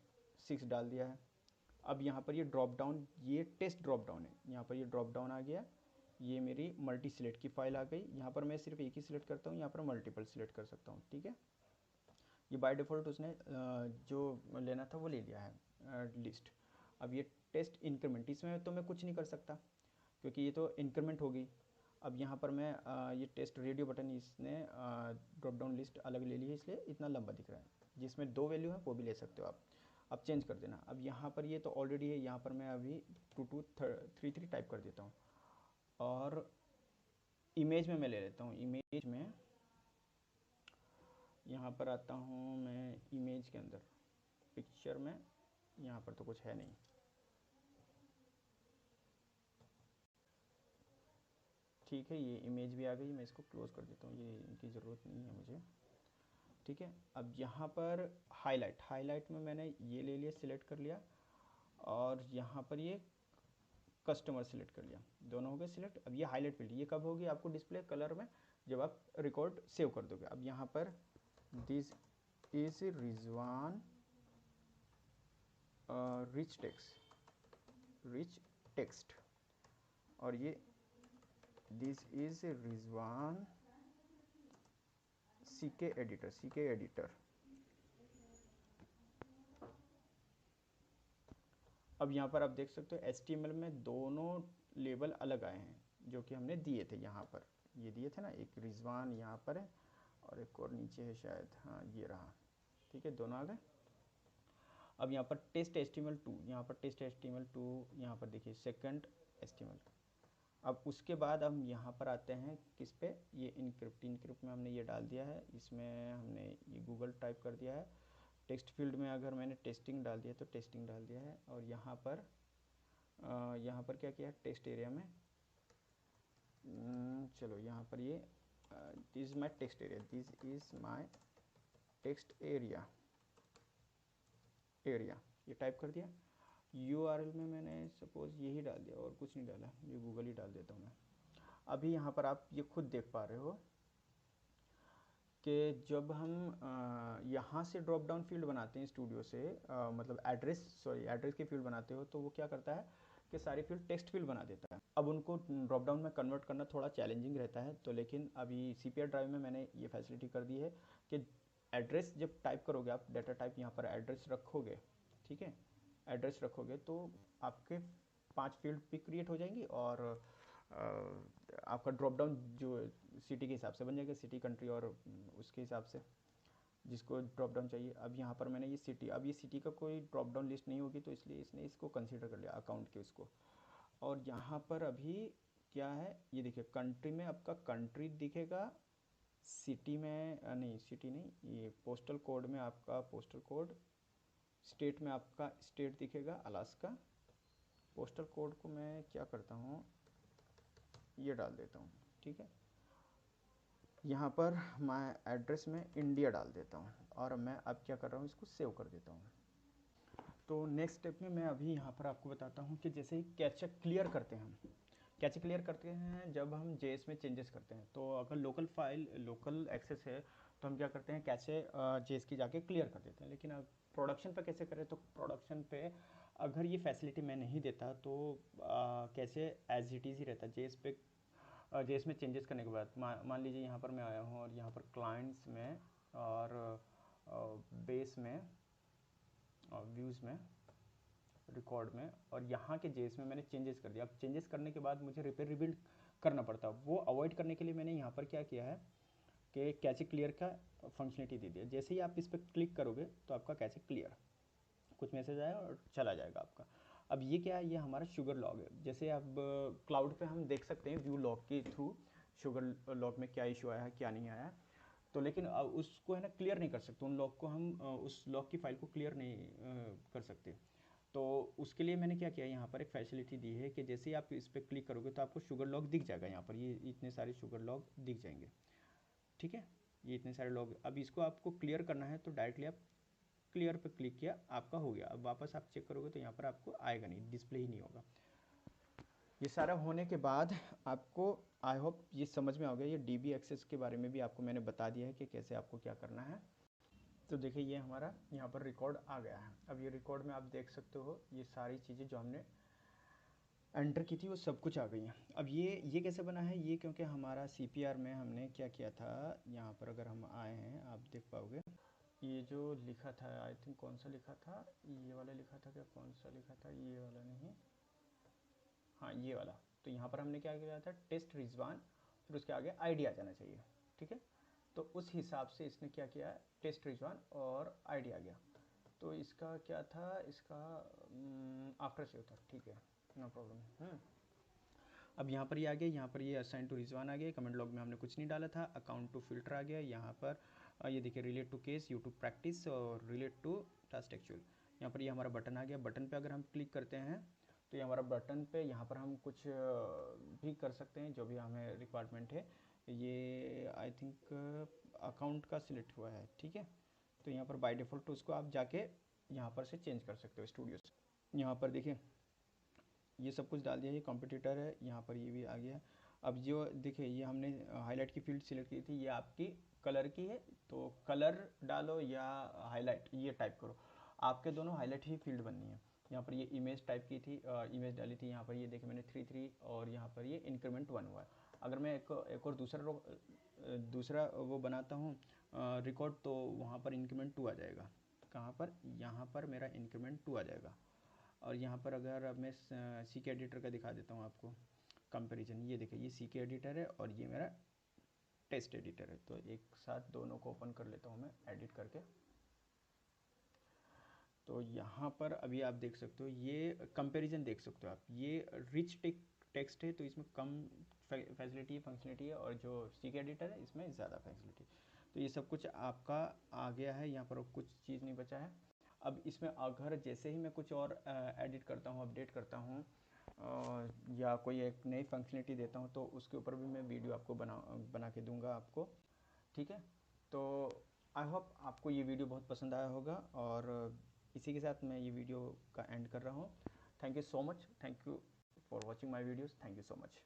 6 डाल दिया है। अब यहाँ पर ये ड्रॉप डाउन, ये टेस्ट ड्रॉप डाउन है, यहाँ पर ये ड्रॉप डाउन आ गया, ये मेरी मल्टी सिलेक्ट की फाइल आ गई। यहाँ पर मैं सिर्फ एक ही सिलेक्ट करता हूँ, यहाँ पर मल्टीपल सिलेक्ट कर सकता हूँ। ठीक है, ये बाय डिफ़ॉल्ट उसने जो लेना था वो ले लिया है लिस्ट। अब ये टेस्ट इंक्रीमेंट, इसमें तो मैं कुछ नहीं कर सकता क्योंकि ये तो इंक्रीमेंट होगी। अब यहाँ पर मैं ये टेस्ट रेडियो बटन, इसने ड्रॉप डाउन लिस्ट अलग ले ली है, इसलिए इतना लंबा दिख रहा है। जिसमें 2 वैल्यू है वो भी ले सकते हो आप, अब चेंज कर देना। अब यहाँ पर ये तो ऑलरेडी है, यहाँ पर मैं अभी 2233 टाइप कर देता हूँ, और इमेज में मैं ले लेता हूँ। इमेज में यहाँ पर आता हूँ मैं, इमेज के अंदर पिक्चर में, यहाँ पर तो कुछ है नहीं। ठीक है, ये इमेज भी आ गई, मैं इसको क्लोज़ कर देता हूँ, ये इनकी ज़रूरत नहीं है मुझे। ठीक है, अब यहाँ पर हाईलाइट में मैंने ये ले लिया, सिलेक्ट कर लिया, और यहाँ पर ये कस्टमर सिलेक्ट कर लिया, दोनों हो गए सिलेक्ट। अब ये हाईलाइट फील्ड ये कब होगी आपको डिस्प्ले कलर में, जब आप रिकॉर्ड सेव कर दोगे। अब यहाँ पर this is Rizwan rich text, और ये this is Rizwan CK editor. अब यहाँ पर आप देख सकते हो HTML में दोनों लेबल अलग आए हैं जो कि हमने दिए थे। यहाँ पर ये दिए थे ना, एक रिजवान यहाँ पर है और एक और नीचे है शायद, हाँ ये रहा। ठीक है, दोनों आ गए। अब यहाँ पर टेस्ट HTML2, यहाँ पर टेस्ट HTML2, यहाँ पर देखिए सेकंड HTML। अब उसके बाद हम यहाँ पर आते हैं किस पे, ये इनक्रिप्ट में हमने ये डाल दिया है, इसमें हमने ये गूगल टाइप कर दिया है। टेक्स्ट फील्ड में अगर मैंने टेस्टिंग डाल दिया तो टेस्टिंग डाल दिया है, और यहाँ पर क्या किया टेस्ट एरिया में, चलो यहाँ पर ये this is my text area, this is my text area ये टाइप कर दिया। URL में मैंने सपोज़ यही डाल दिया और कुछ नहीं डाला, ये गूगल ही डाल देता हूँ मैं। अभी यहाँ पर आप ये खुद देख पा रहे हो कि जब हम यहाँ से ड्रॉप डाउन फील्ड बनाते हैं स्टूडियो से, मतलब एड्रेस की फील्ड बनाते हो, तो वो क्या करता है कि सारी फील्ड टेक्स्ट फील्ड बना देता है। अब उनको ड्रॉप डाउन में कन्वर्ट करना थोड़ा चैलेंजिंग रहता है, तो लेकिन अभी CPR ड्राइव में मैंने ये फैसिलिटी कर दी है कि एड्रेस जब टाइप करोगे आप, डाटा टाइप यहाँ पर एड्रेस रखोगे, ठीक है, एड्रेस रखोगे तो आपके 5 फील्ड भी क्रिएट हो जाएंगी, और आपका ड्रॉप डाउन जो सिटी के हिसाब से बन जाएगा, सिटी कंट्री और उसके हिसाब से जिसको ड्रॉप डाउन चाहिए। अब यहाँ पर मैंने ये सिटी, अब ये सिटी का कोई ड्रॉप डाउन लिस्ट नहीं होगी, तो इसलिए इसने इसको कंसीडर कर लिया अकाउंट के उसको। और यहाँ पर अभी क्या है, ये देखिए कंट्री में आपका कंट्री दिखेगा, सिटी में नहीं, सिटी नहीं, ये पोस्टल कोड में आपका पोस्टल कोड, स्टेट में आपका स्टेट दिखेगा अलास्का। पोस्टल कोड को मैं क्या करता हूँ, ये डाल देता हूँ। ठीक है, यहाँ पर मैं एड्रेस में इंडिया डाल देता हूँ, और मैं अब क्या कर रहा हूँ, इसको सेव कर देता हूँ। तो नेक्स्ट स्टेप में मैं अभी यहाँ पर आपको बताता हूँ कि जैसे कैचे क्लियर करते हैं, हम कैसे क्लियर करते हैं जब हम JS में चेंजेस करते हैं। तो अगर लोकल एक्सेस है तो हम क्या करते हैं, कैसे JS की जाके क्लियर कर देते हैं। लेकिन अब प्रोडक्शन पे कैसे करें, तो प्रोडक्शन पे अगर ये फैसिलिटी मैं नहीं देता तो कैसे एज इट इज़ ही रहता, JS पे जेएस में चेंजेस करने के बाद मान लीजिए यहाँ पर मैं आया हूँ और यहाँ पर क्लाइंट्स में और बेस में और व्यूज़ में रिकॉर्ड में और यहाँ के जेएस में मैंने चेंजेस कर दिया। अब चेंजेस करने के बाद मुझे रिपेयर रिबिल्ड करना पड़ता है, वो अवॉइड करने के लिए मैंने यहाँ पर क्या किया है कि कैचे क्लियर का फंक्शनलिटी दे दिया। जैसे ही आप इस पर क्लिक करोगे तो आपका कैचे क्लियर कुछ मैसेज आया और चला जाएगा आपका। अब ये क्या है, ये हमारा शुगर लॉग है। जैसे अब क्लाउड पे हम देख सकते हैं व्यू लॉग के थ्रू शुगर लॉग में क्या इशू आया है क्या नहीं आया है, तो लेकिन उसको है ना क्लियर नहीं कर सकते, उन लॉग को हम उस लॉग की फाइल को क्लियर नहीं कर सकते। तो उसके लिए मैंने क्या किया, यहाँ पर एक फैसिलिटी दी है कि जैसे ही आप इस पर क्लिक करोगे तो आपको शुगर लॉग दिख जाएगा। यहाँ पर ये इतने सारे शुगर लॉग दिख जाएंगे, ठीक है, ये इतने सारे लॉग। अब इसको आपको क्लियर करना है तो डायरेक्टली आप क्लियर पे क्लिक किया, आपका हो गया। अब वापस आप चेक करोगे तो यहाँ पर आपको आएगा नहीं, डिस्प्ले ही नहीं होगा। ये सारा होने के बाद आपको आई होप ये समझ में आ गया। ये डीबी एक्सेस के बारे में भी आपको मैंने बता दिया है कि कैसे आपको क्या करना है। तो देखिए ये हमारा यहाँ पर रिकॉर्ड आ गया है। अब ये रिकॉर्ड में आप देख सकते हो ये सारी चीज़ें जो हमने एंटर की थी वो सब कुछ आ गई हैं। अब ये कैसे बना है, ये क्योंकि हमारा सीपीआर में हमने क्या किया था, यहाँ पर अगर हम आए हैं आप देख पाओगे ये जो लिखा था, आई थिंक कौन सा लिखा था, ये वाला लिखा था क्या, कौन सा लिखा था, ये वाला नहीं, हाँ ये वाला। तो यहाँ पर हमने क्या किया था, टेस्ट रिजवान, फिर उसके आगे आईडी आ जाना चाहिए, ठीक है। तो उस हिसाब से इसने क्या किया, टेस्ट रिजवान और आईडी आ गया। तो इसका क्या था, इसका आफ्टर सेव था, ठीक है, नो प्रॉब्लम। अब यहाँ पर ये आ गया, यहाँ पर ये असाइन टू रिजवान आ गया, कमेंट लॉग में हमने कुछ नहीं डाला था। अकाउंट टू फिल्टर आ गया, यहाँ पर ये देखिए relate to case, YouTube practice और रिलेट टू टास्क एक्चुअल। यहाँ पर ये हमारा बटन आ गया। बटन पे अगर हम क्लिक करते हैं तो ये हमारा बटन पे यहाँ पर हम कुछ भी कर सकते हैं जो भी हमें रिक्वायरमेंट है। ये आई थिंक अकाउंट का सिलेक्ट हुआ है, ठीक है। तो यहाँ पर बाय डिफ़ॉल्ट तो उसको आप जाके यहाँ पर से चेंज कर सकते हो स्टूडियो से। यहाँ पर देखिए ये सब कुछ डाल दिया, ये कॉम्पिटिटर है, यहाँ पर ये भी आ गया। अब जो देखिए ये हमने हाईलाइट की फील्ड सिलेक्ट की थी, ये आपकी कलर की है, तो कलर डालो या हाईलाइट ये टाइप करो, आपके दोनों हाईलाइट ही फील्ड बननी है। यहाँ पर ये इमेज टाइप की थी, इमेज डाली थी, यहाँ पर ये देखिए मैंने 3 और यहाँ पर ये इंक्रीमेंट 1 हुआ है। अगर मैं एक और दूसरा वो बनाता हूँ रिकॉर्ड, तो वहाँ पर इंक्रीमेंट 2 आ जाएगा। कहाँ पर, यहाँ पर मेरा इंक्रीमेंट 2 आ जाएगा। और यहाँ पर अगर अब मैं सी के एडिटर का दिखा देता हूँ आपको कंपैरिजन, ये देखिए ये सी के एडिटर है और ये मेरा टेस्ट एडिटर है। तो एक साथ दोनों को ओपन कर लेता हूँ मैं एडिट करके। तो यहाँ पर अभी आप देख सकते हो, ये कंपैरिजन देख सकते हो आप, ये रिच टेक्स्ट है तो इसमें कम फैसिलिटी फंक्शनलिटी है, और जो सी के एडिटर है इसमें ज़्यादा फैसिलिटी। तो ये सब कुछ आपका आ गया है, यहाँ पर कुछ चीज़ नहीं बचा है। अब इसमें अगर जैसे ही मैं कुछ और एडिट करता हूँ, अपडेट करता हूँ या कोई एक नई फंक्शनलिटी देता हूँ, तो उसके ऊपर भी मैं वीडियो आपको बना के दूंगा आपको, ठीक है। तो आई होप आपको ये वीडियो बहुत पसंद आया होगा, और इसी के साथ मैं ये वीडियो का एंड कर रहा हूँ। Thank you so much, thank you for watching my videos, thank you so much.